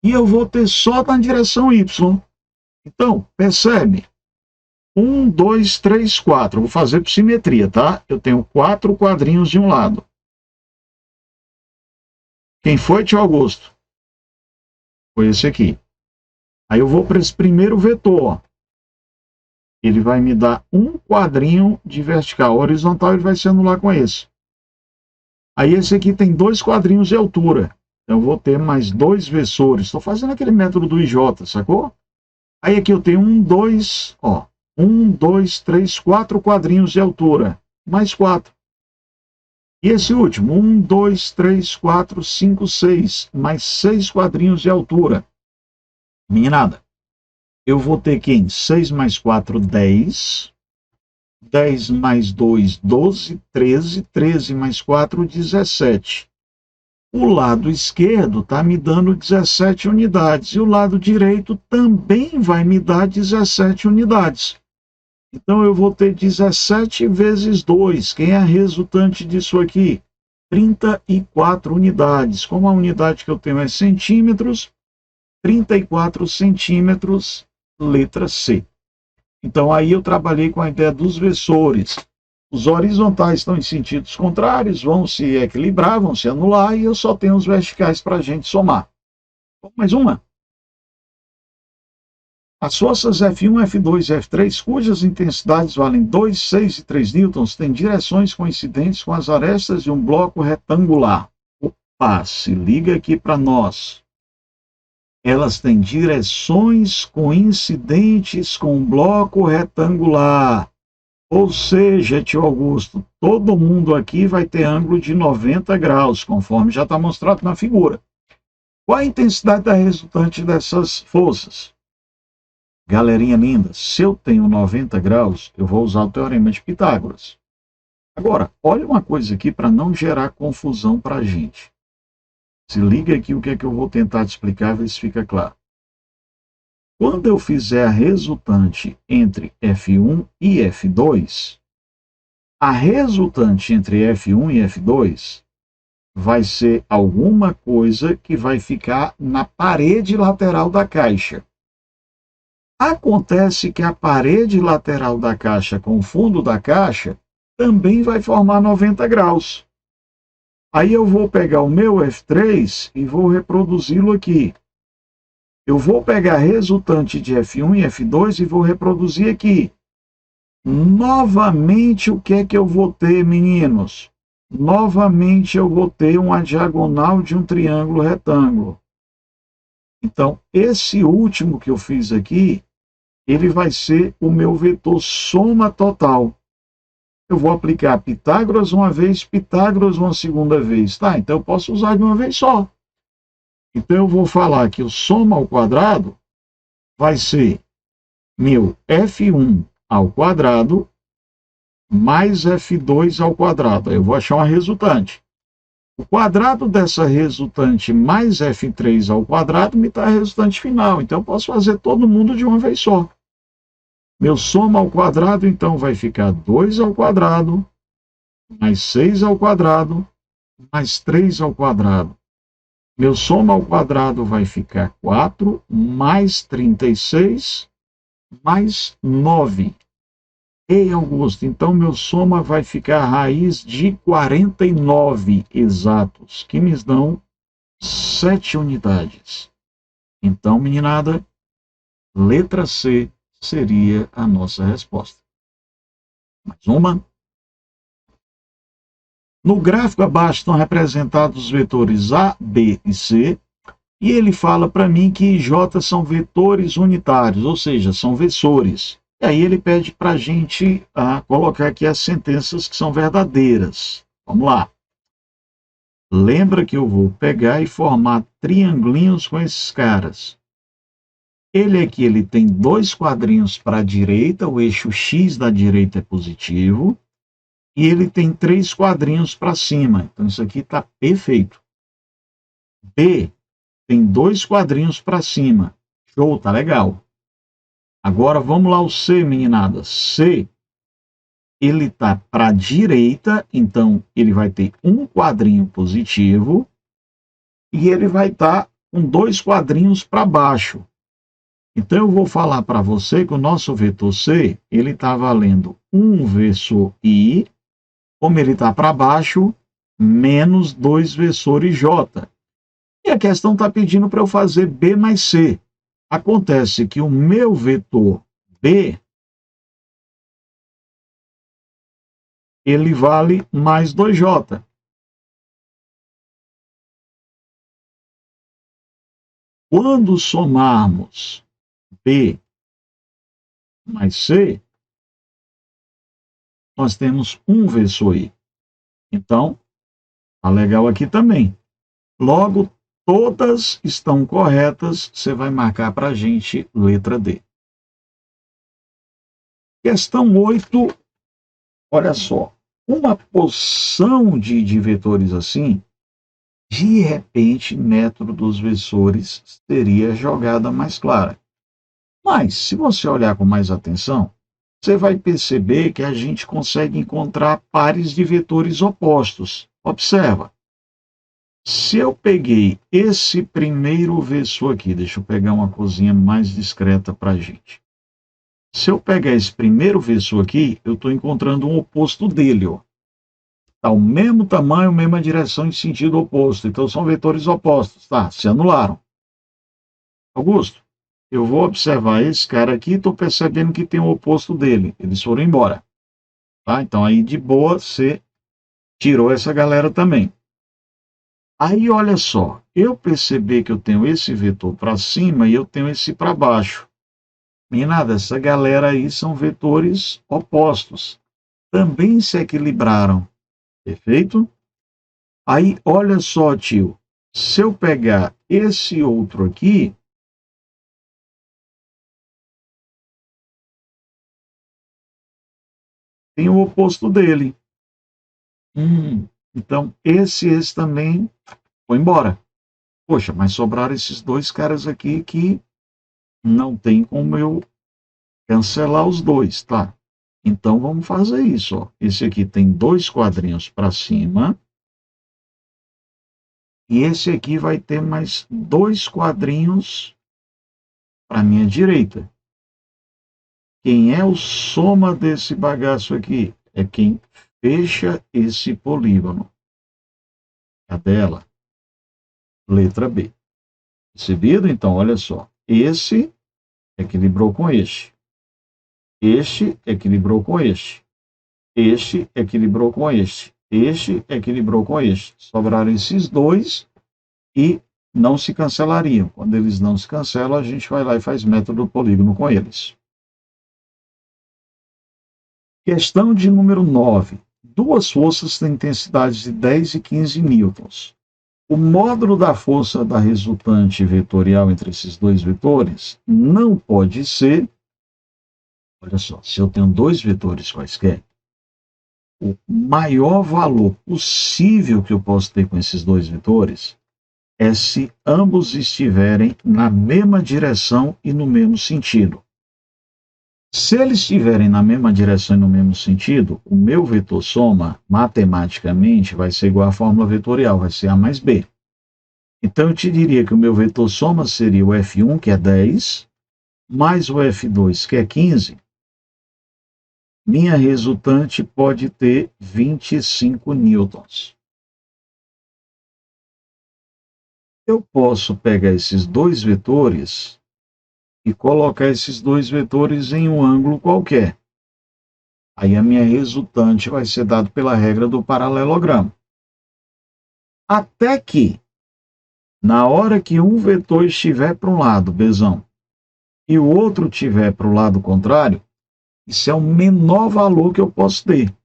e eu vou ter só na direção Y. Então, percebe? 1, 2, 3, 4. Vou fazer por simetria, tá? Eu tenho 4 quadrinhos de um lado. Quem foi, tio Augusto? Foi esse aqui. Aí eu vou para esse primeiro vetor. Ele vai me dar um quadrinho de vertical. Horizontal ele vai se anular com esse. Aí esse aqui tem 2 quadrinhos de altura. Então eu vou ter mais 2 versores. Estou fazendo aquele método do IJ, sacou? Aí aqui eu tenho 1, 2, ó. 1, 2, 3, 4 quadrinhos de altura. Mais 4. E esse último, 1, 2, 3, 4, 5, 6. Mais 6 quadrinhos de altura. Meninada, eu vou ter aqui 6 mais 4, 10. 10 mais 2, 12, 13. 13 mais 4, 17. O lado esquerdo está me dando 17 unidades. E o lado direito também vai me dar 17 unidades. Então eu vou ter 17 vezes 2. Quem é a resultante disso aqui? 34 unidades. Como a unidade que eu tenho é centímetros, 34 centímetros, letra C. Então aí eu trabalhei com a ideia dos versores. Os horizontais estão em sentidos contrários, vão se equilibrar, vão se anular, e eu só tenho os verticais para a gente somar. Mais uma. As forças F1, F2 e F3, cujas intensidades valem 2, 6 e 3 newtons, têm direções coincidentes com as arestas de um bloco retangular. Opa, se liga aqui para nós. Elas têm direções coincidentes com um bloco retangular. Ou seja, tio Augusto, todo mundo aqui vai ter ângulo de 90 graus, conforme já está mostrado na figura. Qual a intensidade da resultante dessas forças? Galerinha linda, se eu tenho 90 graus, eu vou usar o teorema de Pitágoras. Agora, olha uma coisa aqui para não gerar confusão para a gente. Se liga aqui o que é que eu vou tentar te explicar, ver se fica claro. Quando eu fizer a resultante entre F1 e F2, a resultante entre F1 e F2 vai ser alguma coisa que vai ficar na parede lateral da caixa. Acontece que a parede lateral da caixa com o fundo da caixa também vai formar 90 graus. Aí eu vou pegar o meu F3 e vou reproduzi-lo aqui. Eu vou pegar a resultante de F1 e F2 e vou reproduzir aqui. Novamente, o que é que eu vou ter, meninos? Novamente eu vou ter uma diagonal de um triângulo retângulo. Então, esse último que eu fiz aqui, ele vai ser o meu vetor soma total. Eu vou aplicar Pitágoras uma vez, Pitágoras uma segunda vez. Tá, então eu posso usar de uma vez só. Então eu vou falar que o soma ao quadrado vai ser meu F1 ao quadrado mais F2 ao quadrado. Aí eu vou achar uma resultante. O quadrado dessa resultante mais F3 ao quadrado me dá a resultante final. Então eu posso fazer todo mundo de uma vez só. Meu soma ao quadrado, então, vai ficar 2 ao quadrado, mais 6 ao quadrado, mais 3 ao quadrado. Meu soma ao quadrado vai ficar 4, mais 36, mais 9. Ei, Augusto, então meu soma vai ficar raiz de 49 exatos, que me dão 7 unidades. Então, meninada, letra C seria a nossa resposta. Mais uma. No gráfico abaixo estão representados os vetores A, B e C, e ele fala para mim que J são vetores unitários, ou seja, são versores. E aí ele pede para a gente colocar aqui as sentenças que são verdadeiras. Vamos lá. Lembra que eu vou pegar e formar triangulinhos com esses caras. Ele aqui ele tem 2 quadrinhos para a direita, o eixo X da direita é positivo, e ele tem 3 quadrinhos para cima. Então isso aqui está perfeito. B tem 2 quadrinhos para cima. Show, tá legal. Agora vamos lá o C, meninada. C, ele está para a direita, então ele vai ter um quadrinho positivo e ele vai estar com 2 quadrinhos para baixo. Então eu vou falar para você que o nosso vetor C, ele está valendo 1 versor I, como ele está para baixo, menos 2 versores J. E a questão está pedindo para eu fazer B mais C. Acontece que o meu vetor B, ele vale mais 2J. Quando somarmos B mais C, nós temos 1 versor I. Então, tá legal aqui também. Logo, todas estão corretas, você vai marcar para a gente letra D. Questão 8, olha só, uma porção de vetores assim, de repente, método dos versores seria a jogada mais clara. Mas, se você olhar com mais atenção, você vai perceber que a gente consegue encontrar pares de vetores opostos. Observa. Se eu peguei esse primeiro versor aqui, deixa eu pegar uma coisinha mais discreta para a gente. Se eu pegar esse primeiro versor aqui, eu estou encontrando um oposto dele, ó. Tá o mesmo tamanho, mesma direção em sentido oposto. Então são vetores opostos, tá? Se anularam. Augusto, eu vou observar esse cara aqui e estou percebendo que tem o oposto dele. Eles foram embora. Tá? Então aí de boa você tirou essa galera também. Aí, olha só, eu percebi que eu tenho esse vetor para cima e eu tenho esse para baixo. Menina, essa galera aí são vetores opostos. Também se equilibraram. Perfeito? Aí, olha só, tio. Se eu pegar esse outro aqui, tem o oposto dele. Então, esse também foi embora. Poxa, mas sobraram esses 2 caras aqui que não tem como eu cancelar os 2, tá? Então, vamos fazer isso, ó. Esse aqui tem 2 quadrinhos para cima. E esse aqui vai ter mais 2 quadrinhos para minha direita. Quem é o soma desse bagaço aqui? É quem fecha esse polígono. Cadê ela? Letra B. Percebido? Então, olha só. Esse equilibrou com este. Este equilibrou com este. Este equilibrou com este. Este equilibrou com este. Sobraram esses 2 e não se cancelariam. Quando eles não se cancelam, a gente vai lá e faz método polígono com eles. Questão de número 9. 2 forças têm intensidades de 10 e 15 newtons. O módulo da força da resultante vetorial entre esses 2 vetores não pode ser, olha só, se eu tenho 2 vetores quaisquer, o maior valor possível que eu posso ter com esses 2 vetores é se ambos estiverem na mesma direção e no mesmo sentido. Se eles estiverem na mesma direção e no mesmo sentido, o meu vetor soma, matematicamente, vai ser igual à fórmula vetorial, vai ser A mais B. Então, eu te diria que o meu vetor soma seria o F1, que é 10, mais o F2, que é 15. Minha resultante pode ter 25 newtons. Eu posso pegar esses 2 vetores e colocar esses 2 vetores em um ângulo qualquer. Aí a minha resultante vai ser dada pela regra do paralelogramo. Até que, na hora que um vetor estiver para um lado, Bzão, e o outro estiver para o lado contrário, isso é o menor valor que eu posso ter.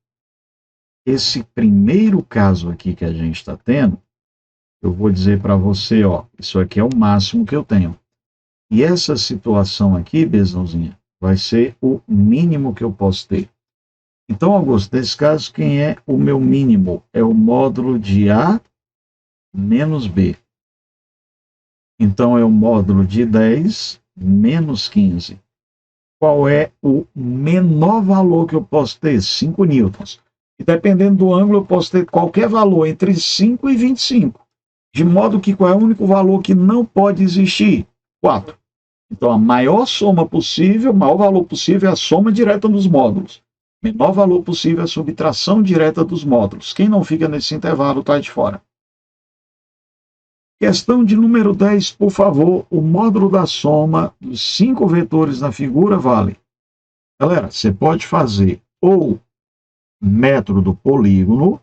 Esse primeiro caso aqui que a gente está tendo, eu vou dizer para você, ó, isso aqui é o máximo que eu tenho. E essa situação aqui, Bzãozinha, vai ser o mínimo que eu posso ter. Então, Augusto, nesse caso, quem é o meu mínimo? É o módulo de A menos B. Então, é o módulo de 10 menos 15. Qual é o menor valor que eu posso ter? 5 newtons. E dependendo do ângulo, eu posso ter qualquer valor entre 5 e 25. De modo que qual é o único valor que não pode existir? 4. Então, a maior soma possível, o maior valor possível é a soma direta dos módulos. Menor valor possível é a subtração direta dos módulos. Quem não fica nesse intervalo está de fora. Questão de número 10, por favor. O módulo da soma dos 5 vetores na figura vale. Galera, você pode fazer ou método do polígono,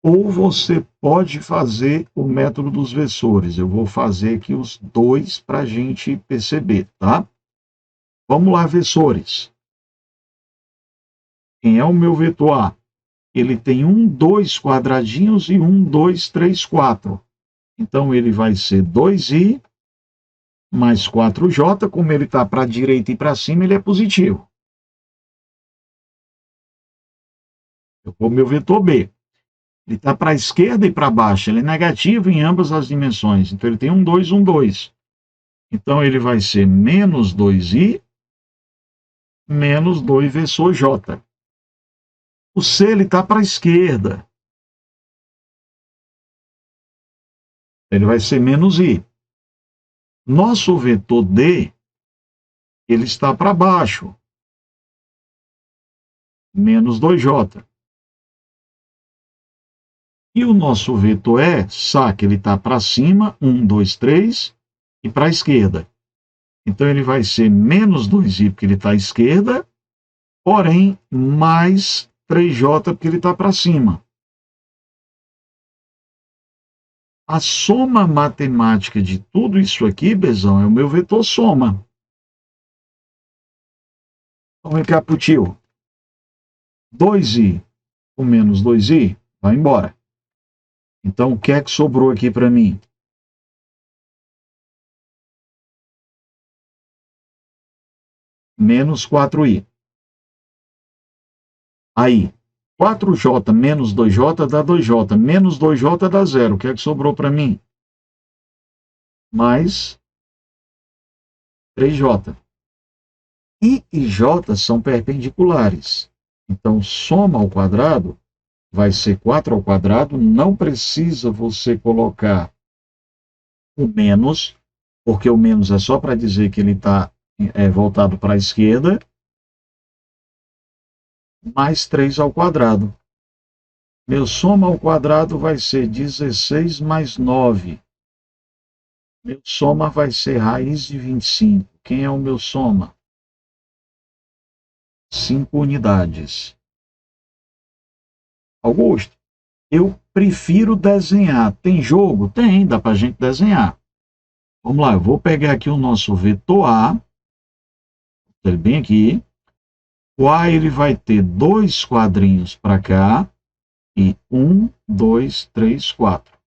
ou você pode fazer o método dos versores. Eu vou fazer aqui os dois para a gente perceber, tá? Vamos lá, versores. Quem é o meu vetor A? Ele tem 1, 2 quadradinhos e 1, 2, 3, 4. Então, ele vai ser 2i mais 4j. Como ele está para a direita e para cima, ele é positivo. Eu vou meu vetor B. Ele está para a esquerda e para baixo. Ele é negativo em ambas as dimensões. Então, ele tem 1, 2, 1, 2. Então, ele vai ser menos 2i menos 2 versor j. O C está para a esquerda. Ele vai ser menos i. Nosso vetor D, ele está para baixo. Menos 2j. E o nosso vetor E, saca, ele está para cima, 1, 2, 3, e para a esquerda. Então, ele vai ser menos 2i, porque ele está à esquerda, porém, mais 3j, porque ele está para cima. A soma matemática de tudo isso aqui, Bezão, é o meu vetor soma. Vamos cá para o tio. 2i com menos 2i, vai embora. Então, o que é que sobrou aqui para mim? Menos 4i. Aí, 4j menos 2j dá 2j, menos 2j dá 0. O que é que sobrou para mim? Mais 3j. I e j são perpendiculares. Então, soma ao quadrado vai ser 4 ao quadrado. Não precisa você colocar o menos, porque o menos é só para dizer que ele está voltado para a esquerda. Mais 3 ao quadrado. Meu soma ao quadrado vai ser 16 mais 9. Meu soma vai ser raiz de 25. Quem é o meu soma? 5 unidades. Augusto, eu prefiro desenhar. Tem jogo? Tem, dá para a gente desenhar. Vamos lá, eu vou pegar aqui o nosso vetor A. Ele bem aqui. O A ele vai ter 2 quadrinhos para cá. E 1, 2, 3, 4.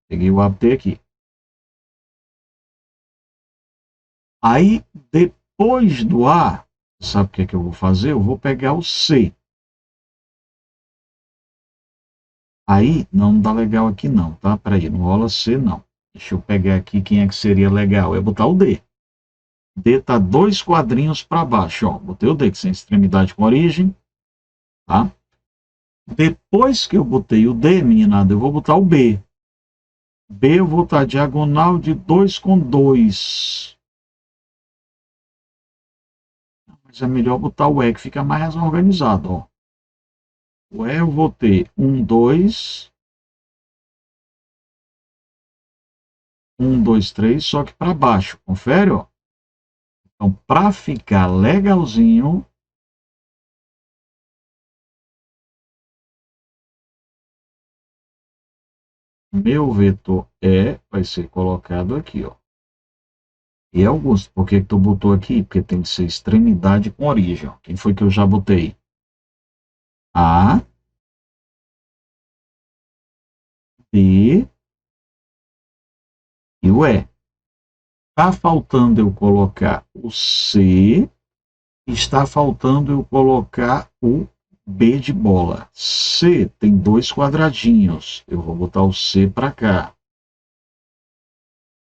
Peguei o ABT aqui. Aí, depois do A, sabe o que é que eu vou fazer? Eu vou pegar o C. Aí, não dá legal aqui não, tá? Peraí, não rola C não. Deixa eu pegar aqui quem é que seria legal. É botar o D. D tá 2 quadrinhos para baixo, ó. Botei o D, que sem extremidade com origem, tá? Depois que eu botei o D, meninada, eu vou botar o B. B eu vou botar diagonal de 2 com 2. Mas é melhor botar o E, que fica mais organizado, ó. O E eu vou ter 1, 2. 1, 2, 3, só que para baixo. Confere, ó. Então, para ficar legalzinho, meu vetor E vai ser colocado aqui, ó. E Augusto, por que tu botou aqui? Porque tem que ser extremidade com origem. Ó. Quem foi que eu já botei? A, B e o E. Está faltando eu colocar o C, está faltando eu colocar o B de bola. C tem 2 quadradinhos. Eu vou botar o C para cá.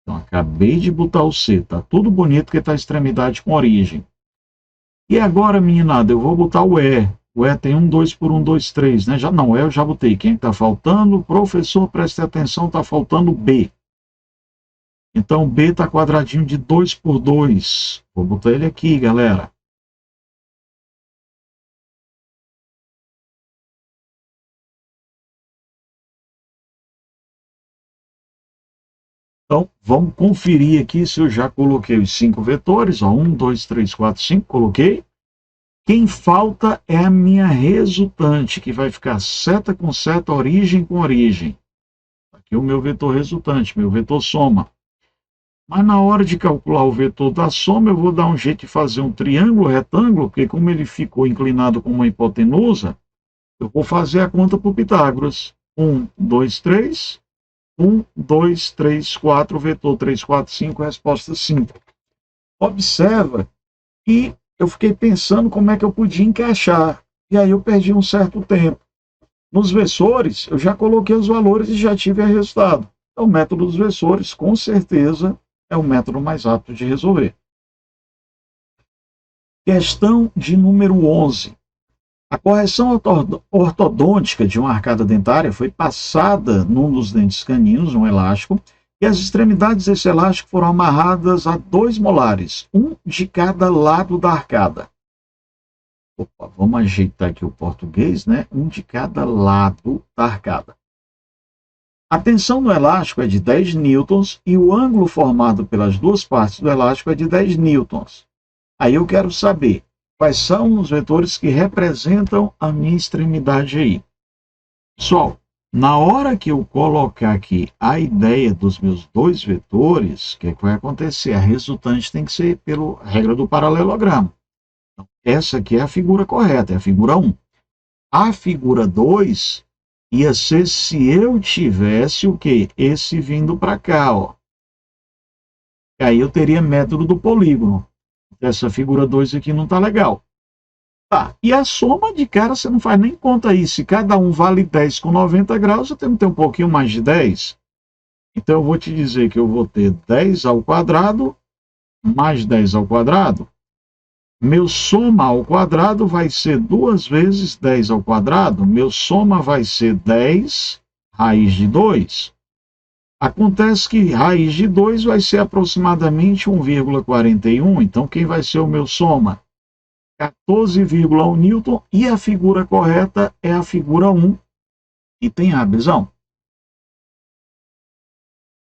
Então, acabei de botar o C. Tá tudo bonito que está extremidade com origem. E agora, meninada, eu vou botar o E. O E tem 1, 2 por 1, 2, 3, né? Já não, E eu já botei. Quem está faltando? Professor, preste atenção, está faltando B. Então, B está quadradinho de 2 por 2. Vou botar ele aqui, galera. Então, vamos conferir aqui se eu já coloquei os 5 vetores. 1, 2, 3, 4, 5, coloquei. Quem falta é a minha resultante, que vai ficar seta com seta, origem com origem. Aqui é o meu vetor resultante, meu vetor soma. Mas na hora de calcular o vetor da soma, eu vou dar um jeito de fazer um triângulo retângulo, porque como ele ficou inclinado com uma hipotenusa, eu vou fazer a conta por Pitágoras. 1, 2, 3. 1, 2, 3, 4, vetor 3, 4, 5, resposta 5. Observa que eu fiquei pensando como é que eu podia encaixar, e aí eu perdi um certo tempo. Nos versores, eu já coloquei os valores e já tive o resultado. Então, o método dos versores, com certeza, é o método mais rápido de resolver. Questão de número 11. A correção ortodôntica de uma arcada dentária foi passada num dos dentes caninos, um elástico, e as extremidades desse elástico foram amarradas a 2 molares, um de cada lado da arcada. Opa, vamos ajeitar aqui o português, né? Um de cada lado da arcada. A tensão no elástico é de 10 newtons e o ângulo formado pelas duas partes do elástico é de 10 newtons. Aí eu quero saber quais são os vetores que representam a minha extremidade aí. Pessoal, na hora que eu colocar aqui a ideia dos meus 2 vetores, o que vai acontecer? A resultante tem que ser pela regra do paralelogramo. Então, essa aqui é a figura correta, é a figura 1. A figura 2 ia ser se eu tivesse o quê? Esse vindo para cá, ó. E aí eu teria método do polígono. Essa figura 2 aqui não está legal. Tá, e a soma de cara você não faz nem conta aí. Se cada um vale 10 com 90 graus, eu tenho que ter um pouquinho mais de 10. Então eu vou te dizer que eu vou ter 10 ao quadrado mais 10 ao quadrado. Meu soma ao quadrado vai ser 2 vezes 10 ao quadrado. Meu soma vai ser 10 raiz de 2. Acontece que raiz de 2 vai ser aproximadamente 1,41. Então, quem vai ser o meu soma? 14,1 newton. E a figura correta é a figura 1. E tem a visão.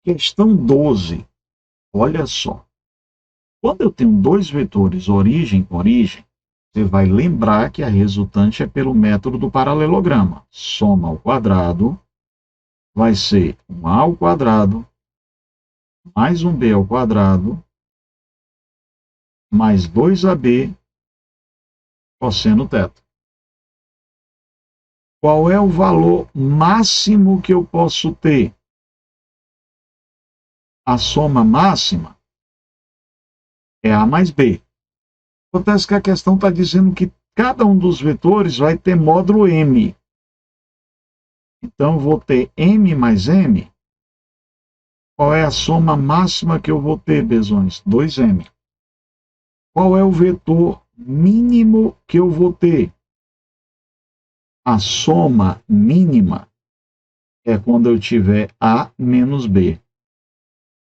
Questão 12. Olha só. Quando eu tenho 2 vetores origem com origem, você vai lembrar que a resultante é pelo método do paralelograma. Soma ao quadrado vai ser 1a ao quadrado mais 1b ao quadrado mais 2ab cosseno θ. Qual é o valor máximo que eu posso ter? A soma máxima é A mais B. Acontece que a questão está dizendo que cada um dos vetores vai ter módulo M. Então, eu vou ter M mais M. Qual é a soma máxima que eu vou ter, Bezões? 2M. Qual é o vetor mínimo que eu vou ter? A soma mínima é quando eu tiver A menos B.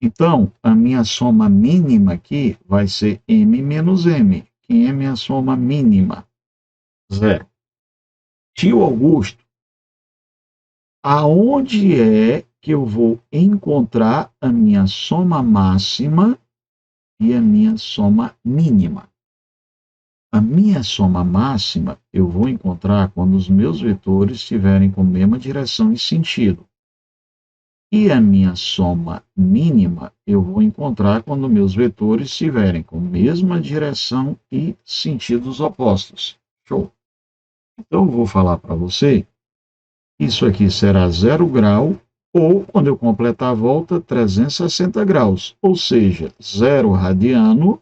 Então, a minha soma mínima aqui vai ser M menos M. Quem é minha soma mínima? Zero. Tio Augusto, aonde é que eu vou encontrar a minha soma máxima e a minha soma mínima? A minha soma máxima eu vou encontrar quando os meus vetores estiverem com a mesma direção e sentido. E a minha soma mínima eu vou encontrar quando meus vetores estiverem com mesma direção e sentidos opostos. Show! Então, eu vou falar para você, isso aqui será 0 grau, ou, quando eu completar a volta, 360 graus, ou seja, 0 radiano,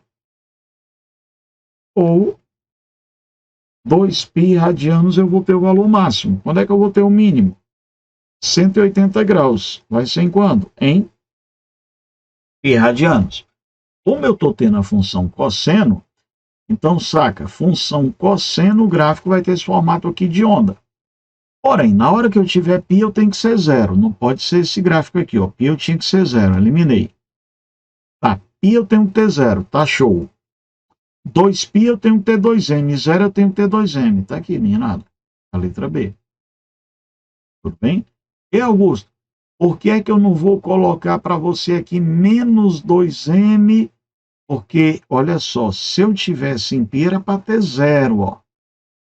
ou 2π radianos eu vou ter o valor máximo. Quando é que eu vou ter o mínimo? 180 graus. Vai ser em quando? Em π radianos. Como eu estou tendo a função cosseno, então, saca, função cosseno, o gráfico vai ter esse formato aqui de onda. Porém, na hora que eu tiver π, eu tenho que ser zero. Não pode ser esse gráfico aqui, ó. π eu tinha que ser zero, eliminei. Tá, π eu tenho que ter zero, tá show. 2π eu tenho que ter 2m, 0 eu tenho que ter 2m. Tá aqui, meninada, a letra B. Tudo bem? E, Augusto, por que é que eu não vou colocar para você aqui menos 2m? Porque, olha só, se eu tivesse em π era para ter zero, ó.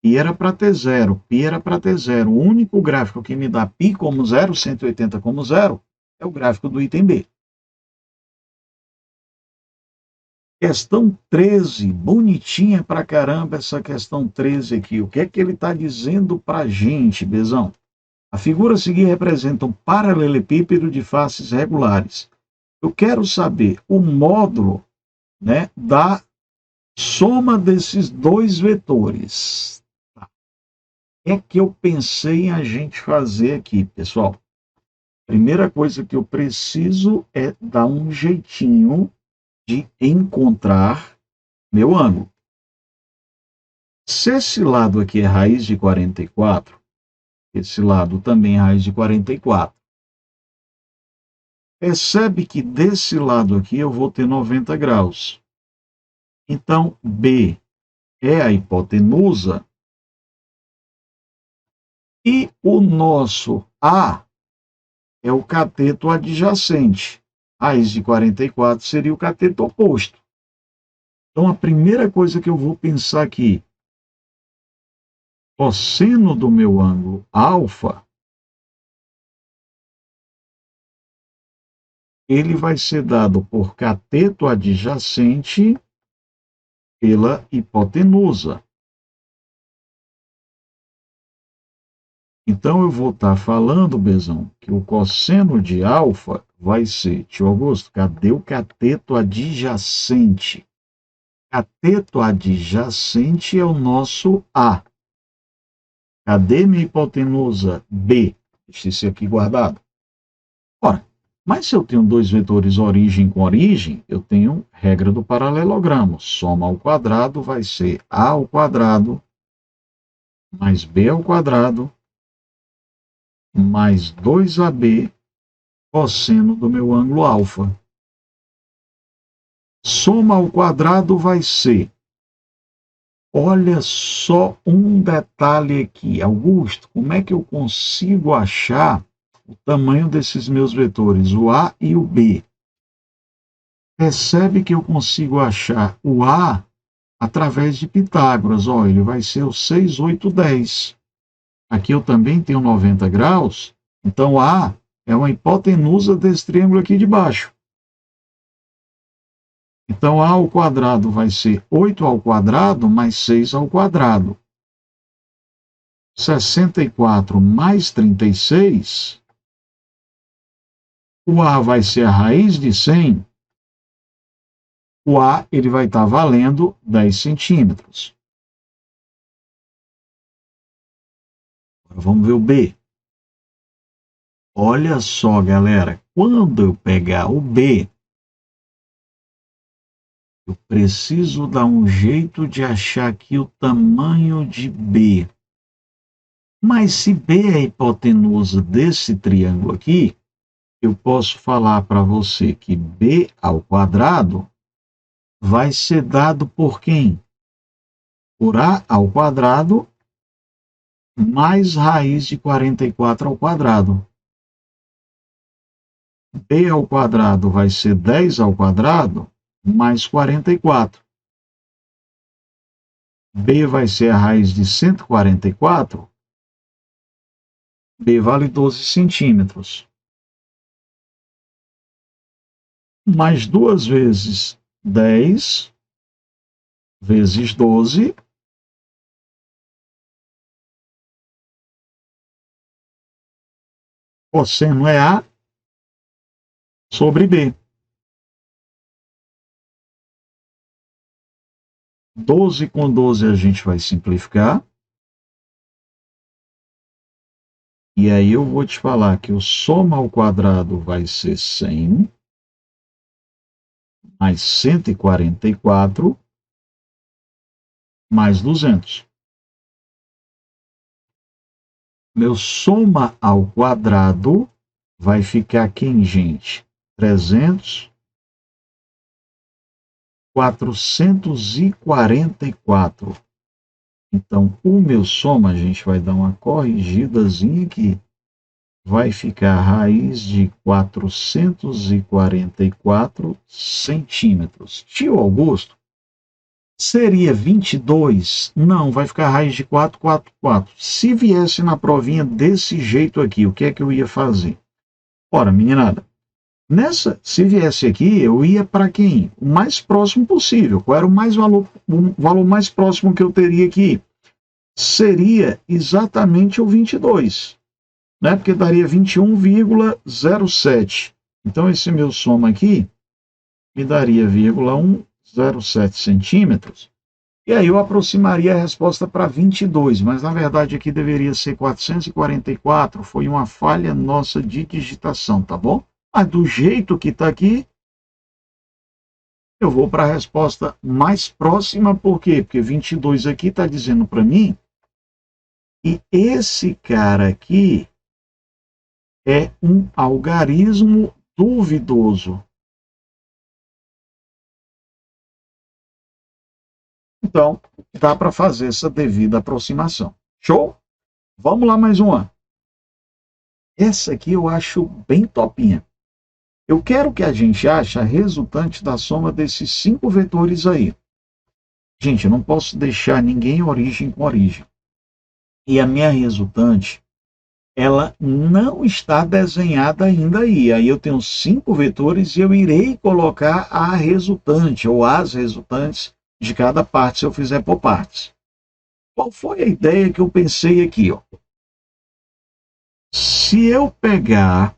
π era para ter zero, π era para ter zero. O único gráfico que me dá π como zero, 180 como zero, é o gráfico do item B. Questão 13, bonitinha pra caramba essa questão 13 aqui. O que é que ele está dizendo para a gente, Bezão? A figura a seguir representa um paralelepípedo de faces regulares. Eu quero saber o módulo, né, da soma desses dois vetores. Tá. O que é que eu pensei em a gente fazer aqui, pessoal? Primeira coisa que eu preciso é dar um jeitinho de encontrar meu ângulo. Se esse lado aqui é raiz de 44, esse lado também é raiz de 44. Percebe que desse lado aqui eu vou ter 90 graus. Então, B é a hipotenusa e o nosso A é o cateto adjacente. Raiz de 44 seria o cateto oposto. Então, a primeira coisa que eu vou pensar aqui, cosseno do meu ângulo alfa, ele vai ser dado por cateto adjacente pela hipotenusa. Então, eu vou estar falando, Bezão, que o cosseno de alfa vai ser, tio Augusto, cadê o cateto adjacente? Cateto adjacente é o nosso A. Cadê minha hipotenusa B? Deixa esse aqui guardado. Ora, mas se eu tenho dois vetores origem com origem, eu tenho regra do paralelogramo. Soma ao quadrado vai ser A ao quadrado mais B ao quadrado mais 2AB cosseno do meu ângulo alfa. Soma ao quadrado vai ser, olha só um detalhe aqui, Augusto, como é que eu consigo achar o tamanho desses meus vetores, o A e o B? Percebe que eu consigo achar o A através de Pitágoras, ó, ele vai ser o 6, 8, 10. Aqui eu também tenho 90 graus, então A é uma hipotenusa desse triângulo aqui de baixo. Então, A ao quadrado vai ser 8 ao quadrado mais 6 ao quadrado. 64 mais 36. O A vai ser a raiz de 100. O A ele vai estar valendo 10 centímetros. Agora vamos ver o B. Olha só, galera. Quando eu pegar o B, eu preciso dar um jeito de achar aqui o tamanho de B. Mas se B é a hipotenusa desse triângulo aqui, eu posso falar para você que B ao quadrado vai ser dado por quem? Por A ao quadrado mais raiz de 44 ao quadrado. B ao quadrado vai ser 10 ao quadrado mais 44. B vai ser a raiz de 144. B vale 12 centímetros. mais 2 vezes 10 vezes 12 cosseno é A sobre B. 12 com 12 a gente vai simplificar. E aí eu vou te falar que o soma ao quadrado vai ser 100 mais 144 mais 200. Meu soma ao quadrado vai ficar quem, gente? 300, 444. Então, o meu soma, a gente vai dar uma corrigidazinha aqui. Vai ficar raiz de 444 centímetros. Tio Augusto, seria 22? Não, vai ficar raiz de 444. Se viesse na provinha desse jeito aqui, o que é que eu ia fazer? Ora, meninada, se viesse aqui, eu ia para quem? O mais próximo possível. Qual era o valor mais próximo que eu teria aqui? Seria exatamente o 22, né? Porque daria 21,07. Então, esse meu soma aqui me daria 1,107 centímetros. E aí eu aproximaria a resposta para 22, mas na verdade aqui deveria ser 444, foi uma falha nossa de digitação, tá bom? Mas do jeito que está aqui, eu vou para a resposta mais próxima, por quê? Porque 22 aqui está dizendo para mim que esse cara aqui é um algarismo duvidoso. Então, dá para fazer essa devida aproximação. Show? Vamos lá mais uma. Essa aqui eu acho bem topinha. Eu quero que a gente ache a resultante da soma desses 5 vetores aí. Gente, eu não posso deixar ninguém origem com origem. E a minha resultante, ela não está desenhada ainda aí. Aí eu tenho 5 vetores e eu irei colocar a resultante, ou as resultantes de cada parte, se eu fizer por partes. Qual foi a ideia que eu pensei aqui? Ó? Se eu pegar,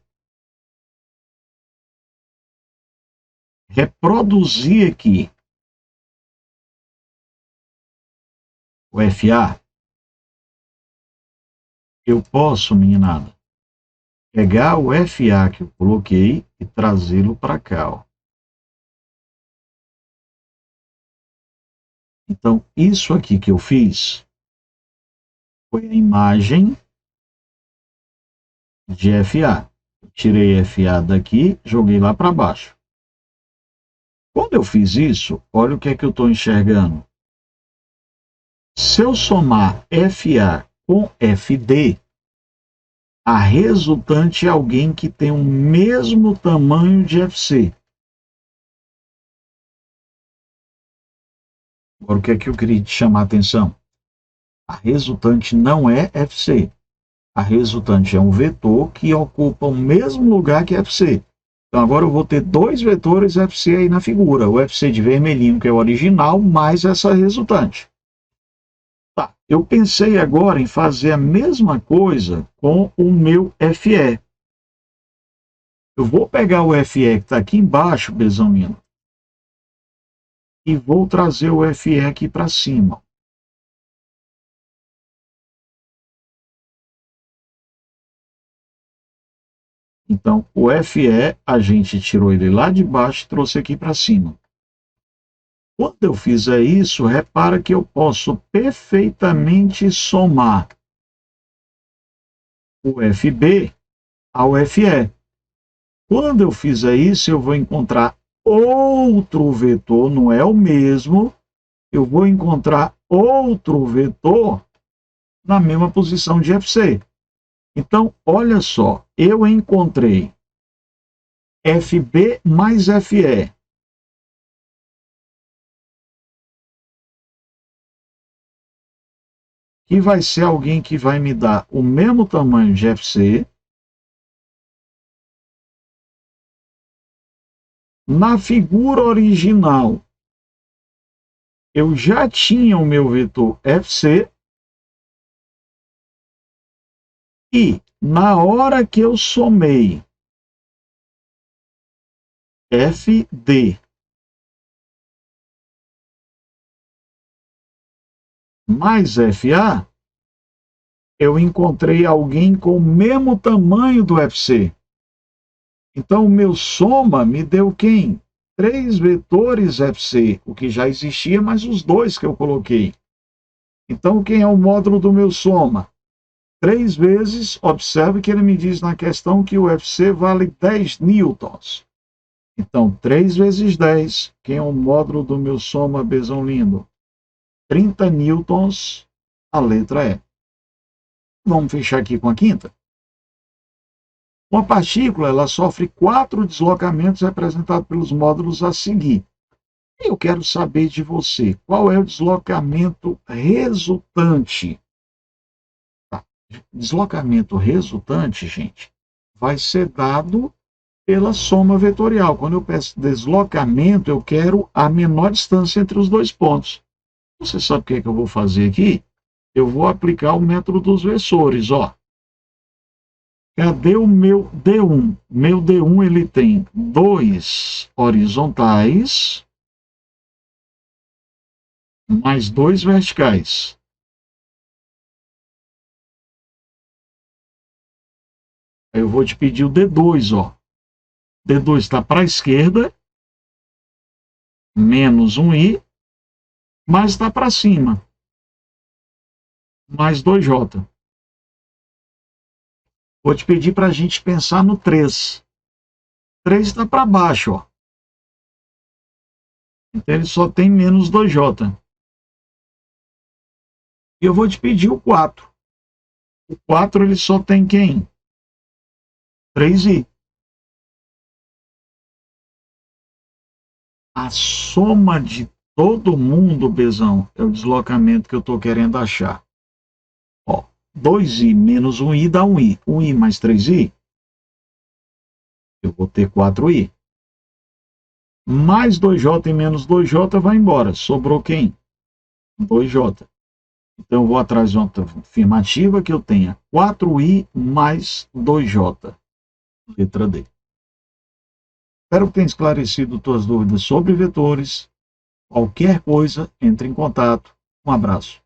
reproduzir aqui o FA, eu posso, meninada, pegar o FA que eu coloquei e trazê-lo para cá. Ó. Então, isso aqui que eu fiz foi a imagem de FA. Eu tirei FA daqui, joguei lá para baixo. Quando eu fiz isso, olha o que é que eu estou enxergando. Se eu somar FA com FD, a resultante é alguém que tem o mesmo tamanho de FC. Agora, o que é que eu queria te chamar a atenção? A resultante não é FC. A resultante é um vetor que ocupa o mesmo lugar que FC. Então, agora eu vou ter 2 vetores FC aí na figura. O FC de vermelhinho, que é o original, mais essa resultante. Tá, eu pensei agora em fazer a mesma coisa com o meu FE. Eu vou pegar o FE que está aqui embaixo, Bezãomino, e vou trazer o FE aqui para cima. Então, o FE, a gente tirou ele lá de baixo e trouxe aqui para cima. Quando eu fizer isso, repara que eu posso perfeitamente somar o FB ao FE. Quando eu fizer isso, eu vou encontrar outro vetor, não é o mesmo, eu vou encontrar outro vetor na mesma posição de FC. Então, olha só, eu encontrei FB mais FE. Que vai ser alguém que vai me dar o mesmo tamanho de FC, Na figura original, eu já tinha o meu vetor FC, e na hora que eu somei FD mais FA, eu encontrei alguém com o mesmo tamanho do FC. Então, o meu soma me deu quem? 3 vetores FC, o que já existia, mais os 2 que eu coloquei. Então, quem é o módulo do meu soma? 3 vezes, observe que ele me diz na questão que o FC vale 10 newtons. Então, 3 vezes 10, quem é o módulo do meu soma, Bezão lindo? 30 newtons, a letra E. Vamos fechar aqui com a quinta? Uma partícula ela sofre 4 deslocamentos representados pelos módulos a seguir. Eu quero saber de você, qual é o deslocamento resultante? Tá. Deslocamento resultante, gente, vai ser dado pela soma vetorial. Quando eu peço deslocamento, eu quero a menor distância entre os dois pontos. Você sabe o que é que eu vou fazer aqui? Eu vou aplicar o método dos versores, ó. Cadê o meu D1? Meu D1 ele tem 2 horizontais mais 2 verticais. Aí eu vou te pedir o D2, ó. D2 está para a esquerda, menos um I, mas está para cima, mais 2J. Vou te pedir para a gente pensar no 3. 3 está para baixo, ó. Então ele só tem menos 2J. E eu vou te pedir o 4. O 4 ele só tem quem? 3I. A soma de todo mundo, Bezão, é o deslocamento que eu estou querendo achar. Ó, 2i menos 1i dá 1i. 1i mais 3i, eu vou ter 4i. Mais 2j e menos 2j vai embora. Sobrou quem? 2j. Então eu vou atrás de uma afirmativa que eu tenha 4i mais 2j. Letra D. Espero que tenha esclarecido tuas dúvidas sobre vetores. Qualquer coisa, entre em contato. Um abraço.